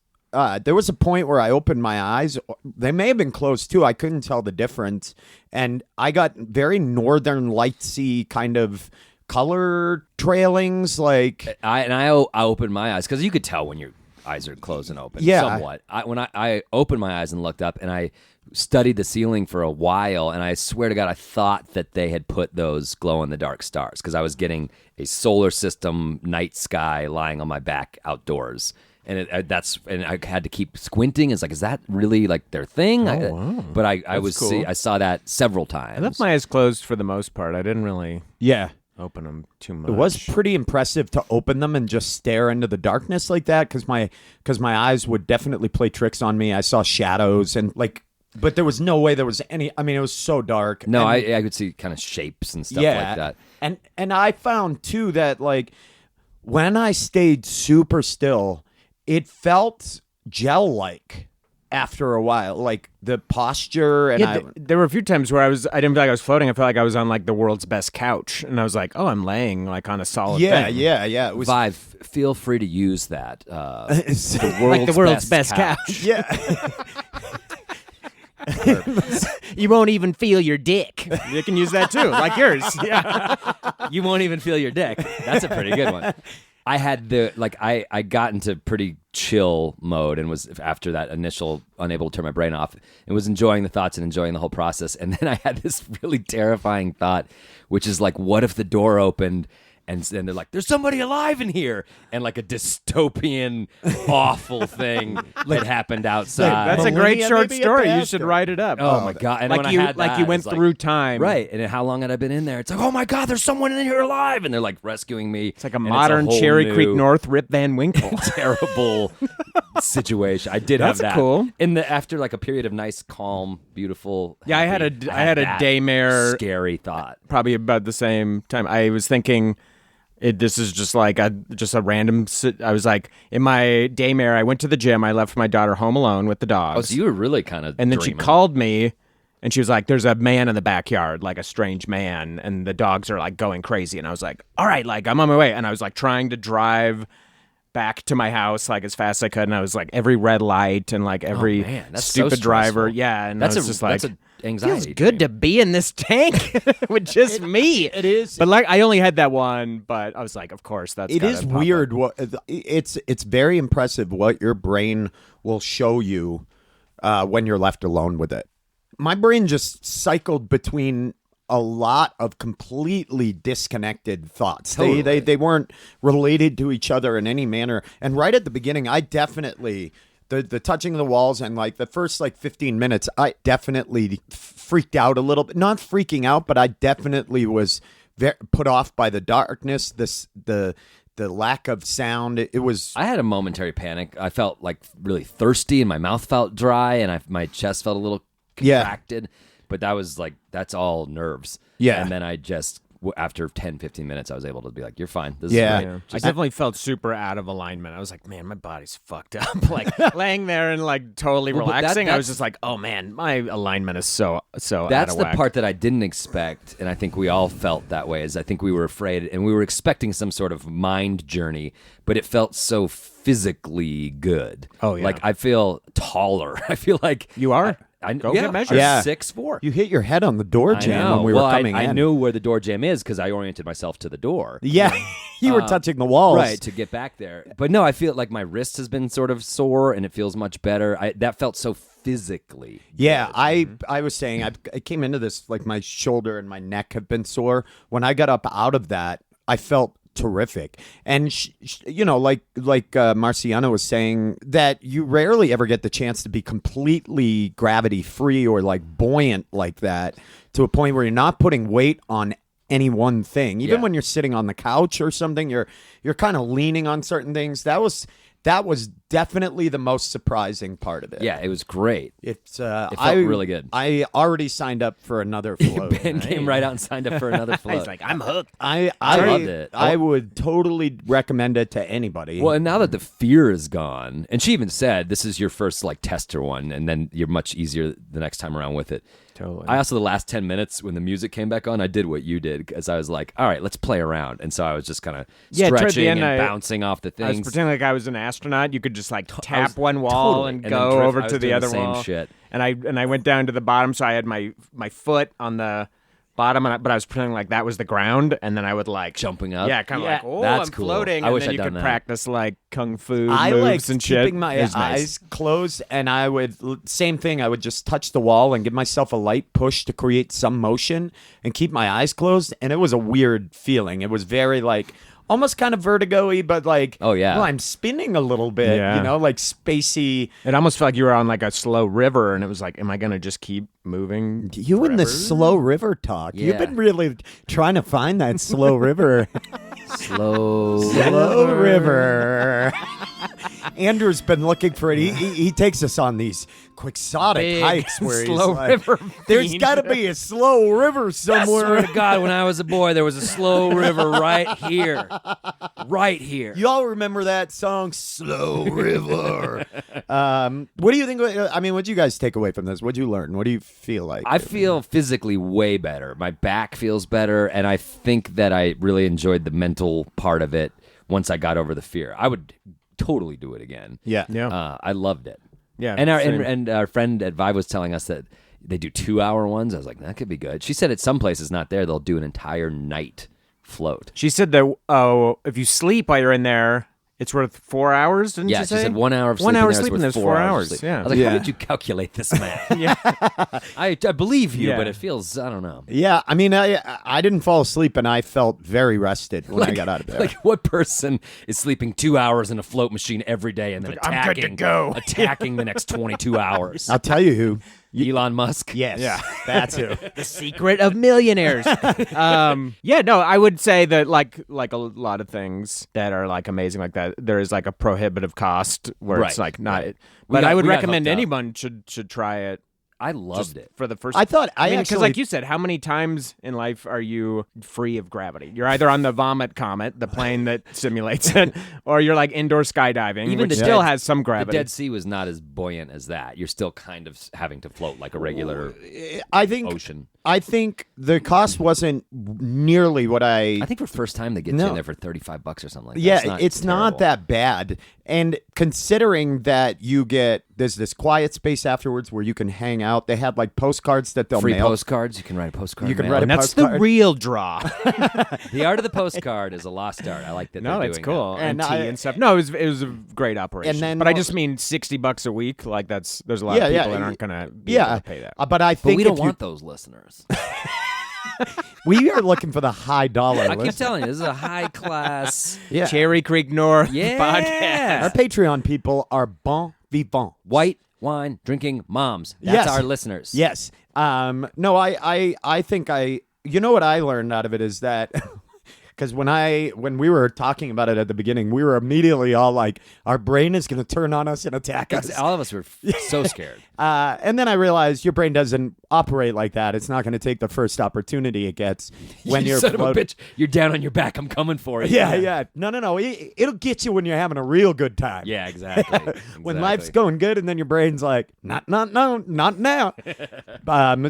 There was a point where I opened my eyes. They may have been closed too. I couldn't tell the difference, and I got very Northern Lights-y kind of color trailings. Like I opened my eyes because you could tell when your eyes are closed and open. Yeah. Somewhat. When I opened my eyes and looked up, and I studied the ceiling for a while, and I swear to God, I thought that they had put those glow-in-the-dark stars because I was getting a solar system night sky lying on my back outdoors. And I had to keep squinting. It's like, is that really like their thing? wow. But I saw that several times. I left my eyes closed for the most part. I didn't really open them too much. it was pretty impressive to open them and just stare into the darkness like that because my eyes would definitely play tricks on me. I saw shadows and like. But there was no way there was any. I mean, it was so dark. No, and, I could see kind of shapes and stuff yeah, like that. And I found too that like when I stayed super still, it felt gel-like after a while, like the posture. And there were a few times where I didn't feel like I was floating. I felt like I was on like the world's best couch, and I was like, oh, I'm laying like on a solid thing. yeah. It was Vive, feel free to use that. The Like the world's best couch. yeah. You won't even feel your dick. You can use that too, like yours. Yeah. You won't even feel your dick. That's a pretty good one. I had I got into pretty chill mode and was after that initial unable to turn my brain off and was enjoying the thoughts and enjoying the whole process. And then I had this really terrifying thought, which is like, what if the door opened and they're like, there's somebody alive in here, and like a dystopian, awful thing that happened outside. That's a Millennia, great short maybe, story. at You best, should or- write it up. Oh my God! And when Like you, I had like that, you it went was through time, right? And how long had I been in there? It's like, oh my God, there's someone in here alive, and they're like rescuing me. It's like a modern Cherry Creek North Rip Van Winkle. terrible situation. I did That's have that cool. after like a period of nice, calm, beautiful. Yeah, I had happy- a I had a that daymare scary thought. probably about the same time. I was thinking, this is just like a random. I was like, in my daymare, I went to the gym. I left my daughter home alone with the dogs. Oh, so you were really kind of. And then she called me, and she was like, "There's a man in the backyard, like a strange man, and the dogs are like going crazy." And I was like, "All right, like I'm on my way." And I was like trying to drive back to my house like as fast as I could, and I was like every red light and like every man, that's so stupid driver. stressful. Yeah, and That's I was just like, anxiety. Feels good to be in this tank with just me. It is. But like, I only had that one, but I was like, of course, that's. It gotta is pop weird. up. It's very impressive what your brain will show you when you're left alone with it. My brain just cycled between a lot of completely disconnected thoughts. Totally. They weren't related to each other in any manner. And right at the beginning, I definitely the touching the walls and like the first like 15 minutes, I definitely freaked out a little bit. Not freaking out, but I definitely was put off by the darkness. The lack of sound. It was. I had a momentary panic. I felt like really thirsty, and my mouth felt dry, and my chest felt a little contracted. But that was like, that's all nerves. Yeah. And then I just, after 10, 15 minutes, I was able to be like, you're fine. This Yeah. is great. I definitely felt super out of alignment. I was like, man, my body's fucked up. Like laying there and like totally Well, but relaxing. I was that's- just like, oh man, my alignment is so That's out of the whack. part that I didn't expect, and I think we all felt that way. Is I think we were afraid, and we were expecting some sort of mind journey, but it felt so physically good. Oh, yeah. Like I feel taller. I feel like You are? I Go yeah, get measured. Yeah. 6'4". You hit your head on the door I jam know. when we well, were coming I in. knew where the door jam is because I oriented myself to the door. Yeah, you were touching the walls. Right, to get back there. But no, I feel like my wrist has been sort of sore and it feels much better. That felt so physically. Yeah, I was saying I came into this like my shoulder and my neck have been sore. When I got up out of that, I felt terrific. And you know, like Marciano was saying, that you rarely ever get the chance to be completely gravity free or like buoyant like that to a point where you're not putting weight on any one thing. Even when you're sitting on the couch or something, you're kind of leaning on certain things. That was definitely the most surprising part of it. Yeah, it was great. It felt I, really good. I already signed up for another float. Ben came right out and signed up for another float. He's like, I'm hooked. I loved it. I would totally recommend it to anybody. Well, and now that the fear is gone, and she even said this is your first like tester one, and then you're much easier the next time around with it. Totally. I also, the last 10 minutes when the music came back on, I did what you did because I was like, all right, let's play around. And so I was just kind of Yeah, toward the stretching end, and I- bouncing off the I was things. pretending like I was an astronaut. You could just like tap was- one wall totally. and And go then drift. over I was to the doing other the same wall. shit. And I went down to the bottom, so I had my foot on the bottom, but I was pretending like that was the ground, and then I would like Jumping up? Yeah, kind of Yeah. like, oh, That's I'm cool. floating. I and wish then I'd you done could that. practice like kung fu I moves liked and shit. keeping my It was nice. eyes closed, and I would same thing. I would just touch the wall and give myself a light push to create some motion, and keep my eyes closed. And it was a weird feeling. It was very like almost kind of vertigo-y, but like, Oh, yeah. well, I'm spinning a little bit, Yeah. you know, like spacey. It almost felt like you were on like a slow river, and it was like, am I gonna just keep moving? You and the slow river talk. You've Yeah. been really trying to find that slow river. Slow. Slow river. Andrew's been looking for it. He takes us on these quixotic Big hikes where he's slow like, river there's fiend." got to be a slow river I somewhere. swear to God, when I was a boy, there was a slow river right here. Right here. Y'all remember that song, Slow River? What do you think? I mean, what do you guys take away from this? What did you learn? What do you feel like? I feel physically way better. My back feels better, and I think that I really enjoyed the mental part of it once I got over the fear. I would totally do it again. Yeah. Yeah. I loved it. Yeah, and same. and our friend at Vive was telling us that they do 2-hour ones. I was like, that could be good. She said at some places not there, they'll do an entire night float. She said that if you sleep while you're in there, it's worth 4 hours. Didn't Yeah, you she say? said 1 hour of sleep. 1 hour in there is sleeping, worth there's 4 4 hours. hours. Sleep. Yeah. I was like, Yeah. how did you calculate this, man? I believe you, Yeah. but it feels, I don't know. Yeah, I mean, I didn't fall asleep, and I felt very rested when I got out of there. Like, what person is sleeping 2 hours in a float machine every day and then I'm good to go. attacking the next 22 hours? I'll tell you who. Elon Musk? Yes, that's who. The secret of millionaires. Yeah, no, I would say that like a lot of things that are like amazing like that, there is like a prohibitive cost where it's Right, like not. right. But I would we got recommend hooked up. anyone should try it. I loved Just it. for the first. I thought I mean, actually, like you said, how many times in life are you free of gravity? You're either on the Vomit Comet, the plane that simulates it, or you're like indoor skydiving, Even which the still Dead- has some The gravity. Dead Sea was not as buoyant as that. You're still kind of having to float like a regular I think ocean. I think the cost wasn't nearly what I think for first time they get you No. in there for $35 or something like that. Yeah, it's not terrible. that bad. And considering that you get there's this quiet space afterwards where you can hang out. They had like postcards that they'll Free mail. postcards. You can write a postcard. You can mail. write a And that's postcard. the real draw. The art of the postcard is a lost art. I like that. No, they're it's doing cool. And And tea I- and stuff. No, it was a great operation. And then but I mo- just mean $60 a week. Like there's a lot of people that aren't gonna be able to pay that. But I But think we if don't you- want those listeners. we are looking for the high dollar. I keep list. telling you, this is a high class. Yeah. Cherry Creek North Yeah. podcast. Our Patreon people are bon vivant. White wine drinking moms. That's Yes. our listeners. Yes. No, I think you know what I learned out of it is that because when we were talking about it at the beginning, we were immediately all like, our brain is going to turn on us and attack us. All of us were so scared. And then I realized your brain doesn't operate like that. It's not going to take the first opportunity it gets when you you're son of a floating. bitch. You're down on your back. I'm coming for you. Yeah. No. It'll get you when you're having a real good time. Yeah, exactly. When life's going good, and then your brain's like, not now.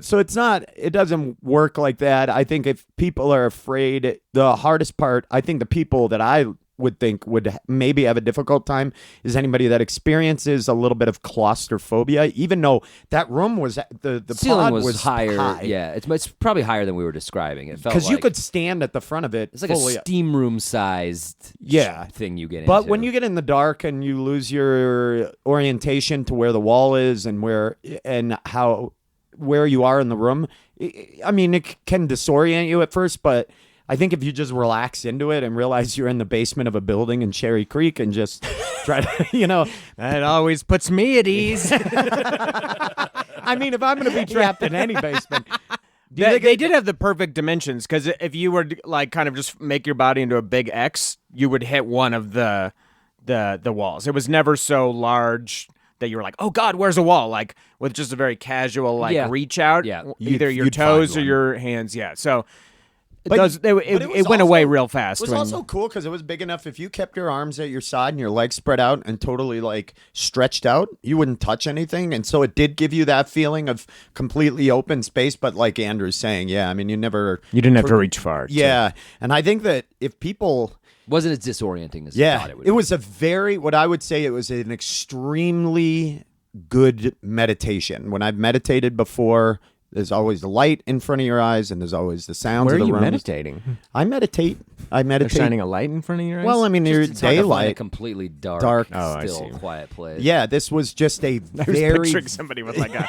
So it doesn't work like that. I think if people are afraid, the hardest part, I think the people that I would think would maybe have a difficult time is anybody that experiences a little bit of claustrophobia, even though that room was, the ceiling pod was higher. high. Yeah, it's probably higher than we were describing. It felt Because you like- could stand at the front of it. It's like fully. a steam room sized Yeah. thing you get But into. when you get in the dark and you lose your orientation to where the wall is and where you are in the room, I mean, it can disorient you at first, but I think if you just relax into it and realize you're in the basement of a building in Cherry Creek and just try to, That always puts me at ease. I mean, if I'm going to be trapped in any basement, They did have the perfect dimensions because if you were to, like kind of just make your body into a big X, you would hit one of the walls. It was never so large that you were like, oh God, where's a wall? Like with just a very casual Yeah. reach out, Yeah. either your you'd find toes or one. your hands. Yeah, so But- but it was went away also- real fast. It was when, also cool because it was big enough. If you kept your arms at your side and your legs spread out and totally like stretched out, you wouldn't touch anything. And so it did give you that feeling of completely open space. But like Andrew's saying, yeah, I mean, you didn't have to reach far. to- Yeah. And I think that if people, wasn't as disorienting as you thought it would. it was what I would say it was an extremely good meditation. When I've meditated before, there's always the light in front of your eyes and there's always the sounds Where of are the you room. meditating? I meditate. They're shining a light in front of your eyes. Well, I mean, your It's hard to find a daylight. completely dark, Dark. I still see. quiet place. Yeah, this was just a I was very picturing somebody with like a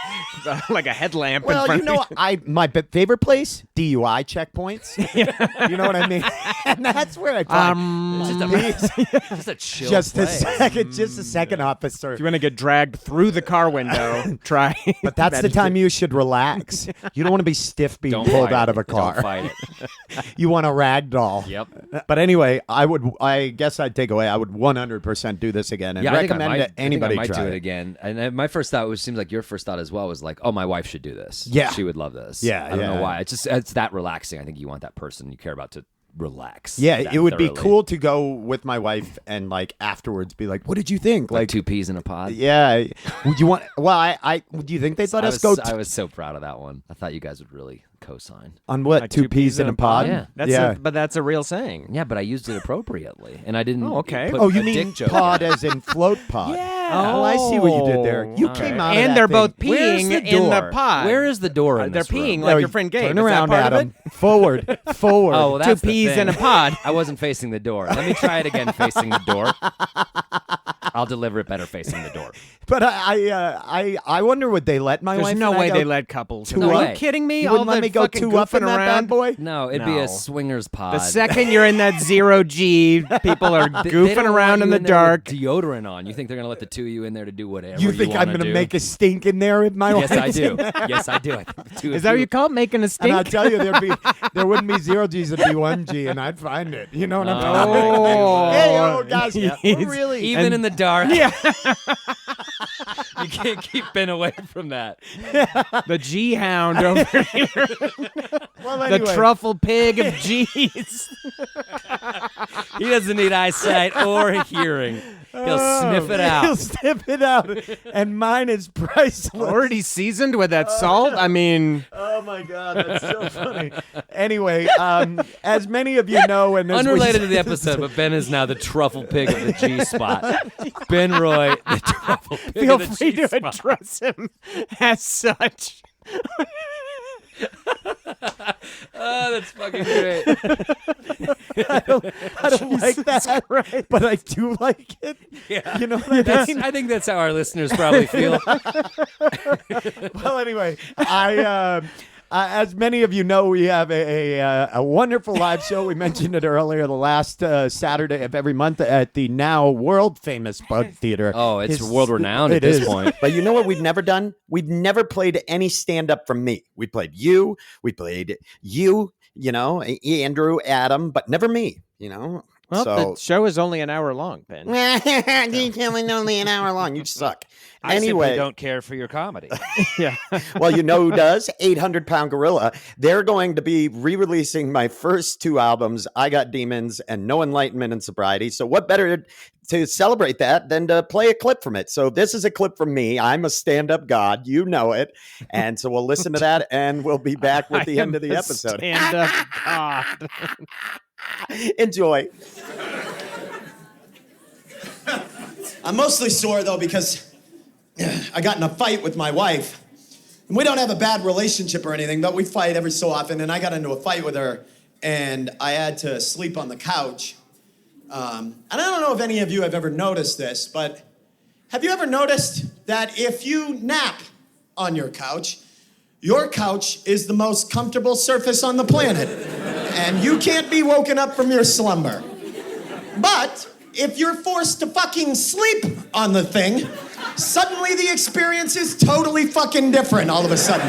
like a headlamp. in well, front you know, my favorite place, DUI checkpoints. You know what I mean? And that's where I find Just a chill just a place. second, officer. If you want to get dragged through the car window, try. But that's the time you should relax. You don't want to be stiff being Don't pulled fight out it. of a car. Don't fight it. You want a rag doll. Yep. But anyway, I guess I'd take away. I would 100% do this again and Yeah, I think I recommend might- that anybody I think I might try do it again. And my first thought, which seems like your first thought as well, was like, oh, my wife should do this. Yeah. She would love this. Yeah, I don't know yeah. why. It's that relaxing. I think you want that person you care about to relax. Yeah, that it would be thoroughly. cool to go with my wife and like afterwards be like, "What did you think?" Like two peas in a pod. yeah. Would you want? Well, I do you think they'd let us go I was so proud of that one. I thought you guys would really co-sign. on what? Like two peas in a pod? Yeah. But that's a real saying. Yeah, but I used it appropriately, and I didn't. Oh, okay. put Oh, you a mean dick joke pod in it. as in float pod? Yeah. Oh, I see what you did there. You All came right. out, of And that they're thing. both Where's peeing the in the door? pod. Where is the door in They're this room? peeing No, like your friend Gabe. Turn Is that around, part of Adam. it? Forward. Oh, well, Two that's the peas thing. in a pod. I wasn't facing the door. Let me try it again facing the door. I'll deliver it better facing the door. But I wonder would they let my There's wife? no and I way go, they let couples. Two Are up? you kidding me? You All wouldn't let the me go fucking two up in goofing that around. bad boy? No, it'd be No. a swingers pod. The second you're in that 0G, people are They goofing don't around want in you the there with dark. deodorant on. You think they're gonna let the two of you in there to do whatever You think I'm going to make a stink in there with my Yes, wife? I do. Yes, I do. I think the two of Is that what you you call it? Making a And I'll stink? tell you, there wouldn't be 0 G's, it'd be 1 G, and I'd find it. You know what I'm Oh. talking about? Hey, oh, guys, Yes. we're really even in the dark. Yeah. You can't keep Ben away from that. The G hound over here. well, The anyway. truffle pig of G's. He doesn't need eyesight or hearing. He'll sniff it He'll out. sniff it out. And mine is priceless. Already seasoned with that salt? I mean, Oh my God, that's so funny. Anyway, as many of you know, and as we Unrelated to the said- episode, but Ben is now the truffle pig of the G spot. Ben Roy, the truffle pig feel of the free to G-spot. address him as such. Oh, that's fucking great. I don't like that, but I do like it. Yeah. You know what I mean? I think that's how our listeners probably feel. Well, anyway, as many of you know, we have a wonderful live show. We mentioned it earlier, the last Saturday of every month at the now world famous Bug Theater. Oh, it's world renowned at it this is. point. But you know what we've never done? We've never played any stand up from me. We played you, you know, Andrew, Adam, but never me, you know? Well, so the show is only an hour long, Ben. detailing only an hour long. You suck. I Anyway, simply don't care for your comedy. Yeah. well, you know who does? 800-Pound Gorilla. They're going to be re-releasing my first two albums, I Got Demons and No Enlightenment and Sobriety. So what better to celebrate that than to play a clip from it? So this is a clip from me. I'm a stand-up god. You know it. And so we'll listen to that, and we'll be back with the end of the episode. Stand up God. Enjoy. I'm mostly sore, though, because I got in a fight with my wife. And we don't have a bad relationship or anything, but we fight every so often, and I got into a fight with her, and I had to sleep on the couch. And I don't know if any of you have ever noticed this, but have you ever noticed that if you nap on your couch is the most comfortable surface on the planet, and you can't be woken up from your slumber. But if you're forced to fucking sleep on the thing, suddenly the experience is totally fucking different all of a sudden.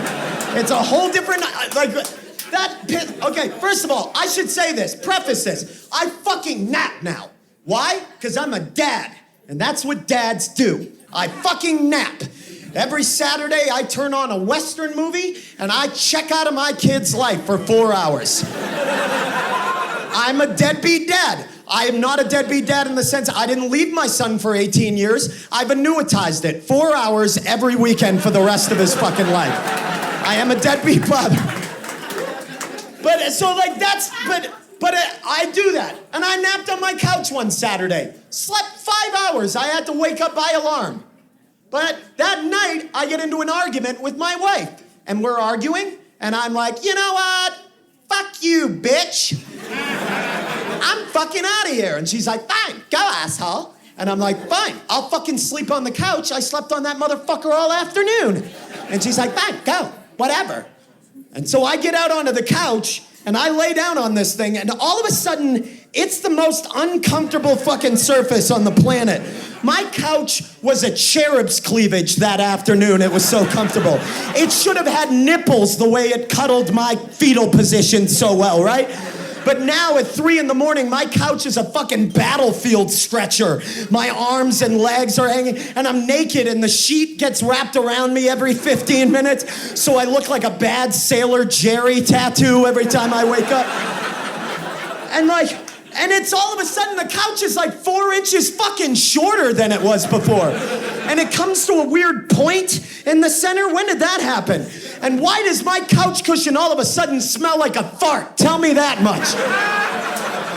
It's a whole different, okay, first of all, I should say this, preface this. I fucking nap now. Why? Because I'm a dad, and that's what dads do. I fucking nap. Every Saturday, I turn on a Western movie, and I check out of my kid's life for 4 hours. I'm a deadbeat dad. I am not a deadbeat dad in the sense I didn't leave my son for 18 years. I've annuitized it. 4 hours every weekend for the rest of his fucking life. I am a deadbeat father. But I do that. And I napped on my couch one Saturday. Slept 5 hours. I had to wake up by alarm. But that night, I get into an argument with my wife. And we're arguing, and I'm like, you know what? Fuck you, bitch. I'm fucking out of here. And she's like, fine, go, asshole. And I'm like, fine, I'll fucking sleep on the couch. I slept on that motherfucker all afternoon. And she's like, fine, go, whatever. And so I get out onto the couch, and I lay down on this thing, and all of a sudden, it's the most uncomfortable fucking surface on the planet. My couch was a cherub's cleavage that afternoon. It was so comfortable. It should have had nipples the way it cuddled my fetal position so well, right? But now at 3 a.m, my couch is a fucking battlefield stretcher. My arms and legs are hanging, and I'm naked, and the sheet gets wrapped around me every 15 minutes, so I look like a bad Sailor Jerry tattoo every time I wake up. And it's all of a sudden the couch is like 4 inches fucking shorter than it was before. And it comes to a weird point in the center. When did that happen? And why does my couch cushion all of a sudden smell like a fart? Tell me that much.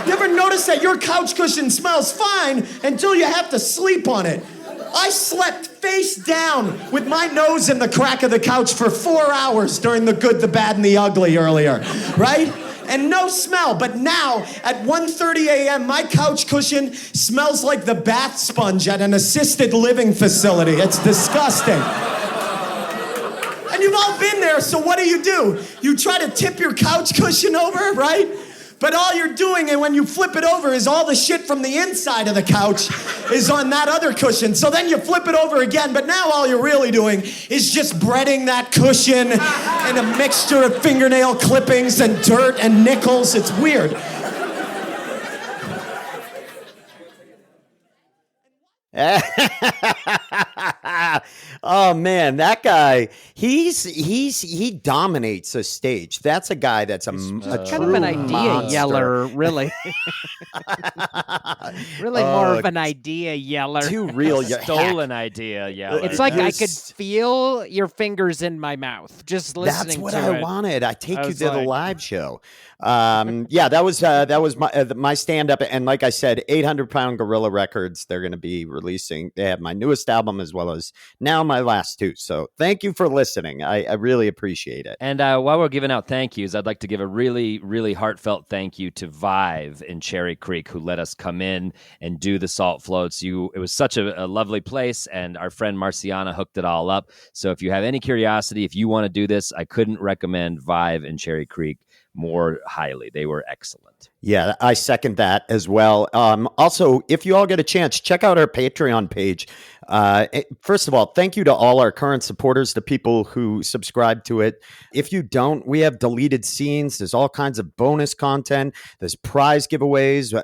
You ever notice that your couch cushion smells fine until you have to sleep on it? I slept face down with my nose in the crack of the couch for 4 hours during the good, the bad, and the ugly earlier, right? And no smell, but now at 1:30 a.m., my couch cushion smells like the bath sponge at an assisted living facility. It's disgusting. And you've all been there, so what do? You try to tip your couch cushion over, right? But all you're doing, and when you flip it over, is all the shit from the inside of the couch is on that other cushion. So then you flip it over again, but now all you're really doing is just breading that cushion in a mixture of fingernail clippings and dirt and nickels. It's weird. Oh man, that guy, he dominates a stage. That's a guy that's a Kind true of an idea monster. yeller, really. Really more of an idea yeller. Too real. Stolen idea, yeah. It's like I Yes. could feel your fingers in my mouth just listening That's what to I it. wanted. I take I you was to the like- live show. Yeah, that was my stand up, and like I said, 800-pound Gorilla Records. They're going to be releasing. They have my newest album as well as now my last two. So thank you for listening. I really appreciate it. And while we're giving out thank yous, I'd like to give a really, really heartfelt thank you to Vive in Cherry Creek, who let us come in and do the salt floats. It was such a lovely place, and our friend Marciana hooked it all up. So if you have any curiosity, if you want to do this, I couldn't recommend Vive in Cherry Creek more highly. They were excellent. Yeah, I second that as well. Also, if you all get a chance, check out our Patreon page. First of all, thank you to all our current supporters, the people who subscribe to it. If you don't, we have deleted scenes. There's all kinds of bonus content. There's prize giveaways.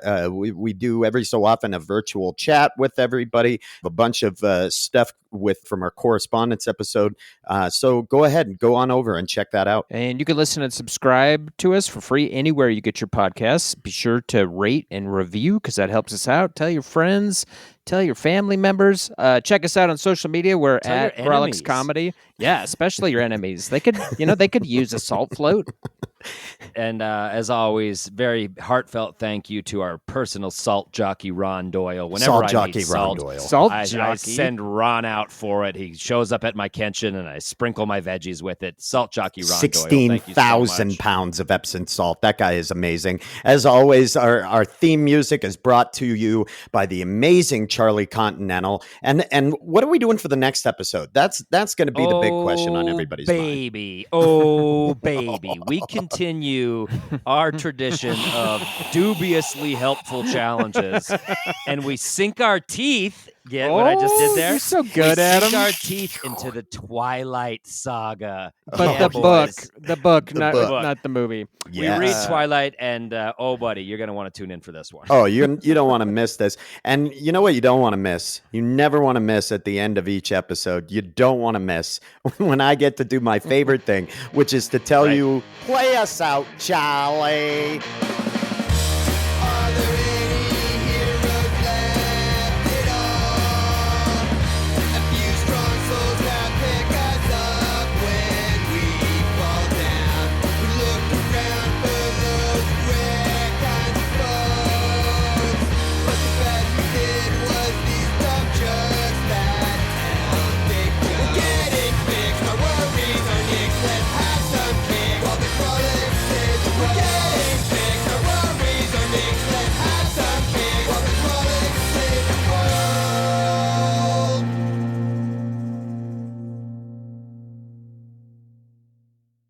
We do every so often a virtual chat with everybody, a bunch of stuff from our correspondence episode. So go ahead and go on over and check that out. And you can listen and subscribe to us for free anywhere you get your podcasts. Be sure to rate and review because that helps us out. Tell your friends, tell your family members. Check us out on social media. We're Tell at your Grolix enemies. Comedy. Yeah, especially your enemies. They could use a salt float. And as always, very heartfelt thank you to our personal salt jockey, Ron Doyle. Whenever Salt I jockey need Ron salt, Doyle. Salt I jockey. send Ron out for it. He shows up at my kitchen, and I sprinkle my veggies with it. Salt jockey Ron Doyle. Thank you so 16,000 much. pounds of Epsom salt. That guy is amazing. As always, our theme music is brought to you by the amazing Charlie Continental. And what are we doing for the next episode? That's going to be the big question on everybody's mind. Oh, baby. We continue our tradition of dubiously helpful challenges, and we sink our teeth. Get what I just did there? You're so good we at sink them. our teeth into the Twilight Saga. But Yeah, the boys. book, not book. not the movie. We read Twilight, and oh, buddy, you're going to want to tune in for this one. Oh, you don't want to miss this. And you know what you don't want to miss? You never want to miss at the end of each episode. You don't want to miss when I get to do my favorite thing, which is to tell you, play us out, Charlie.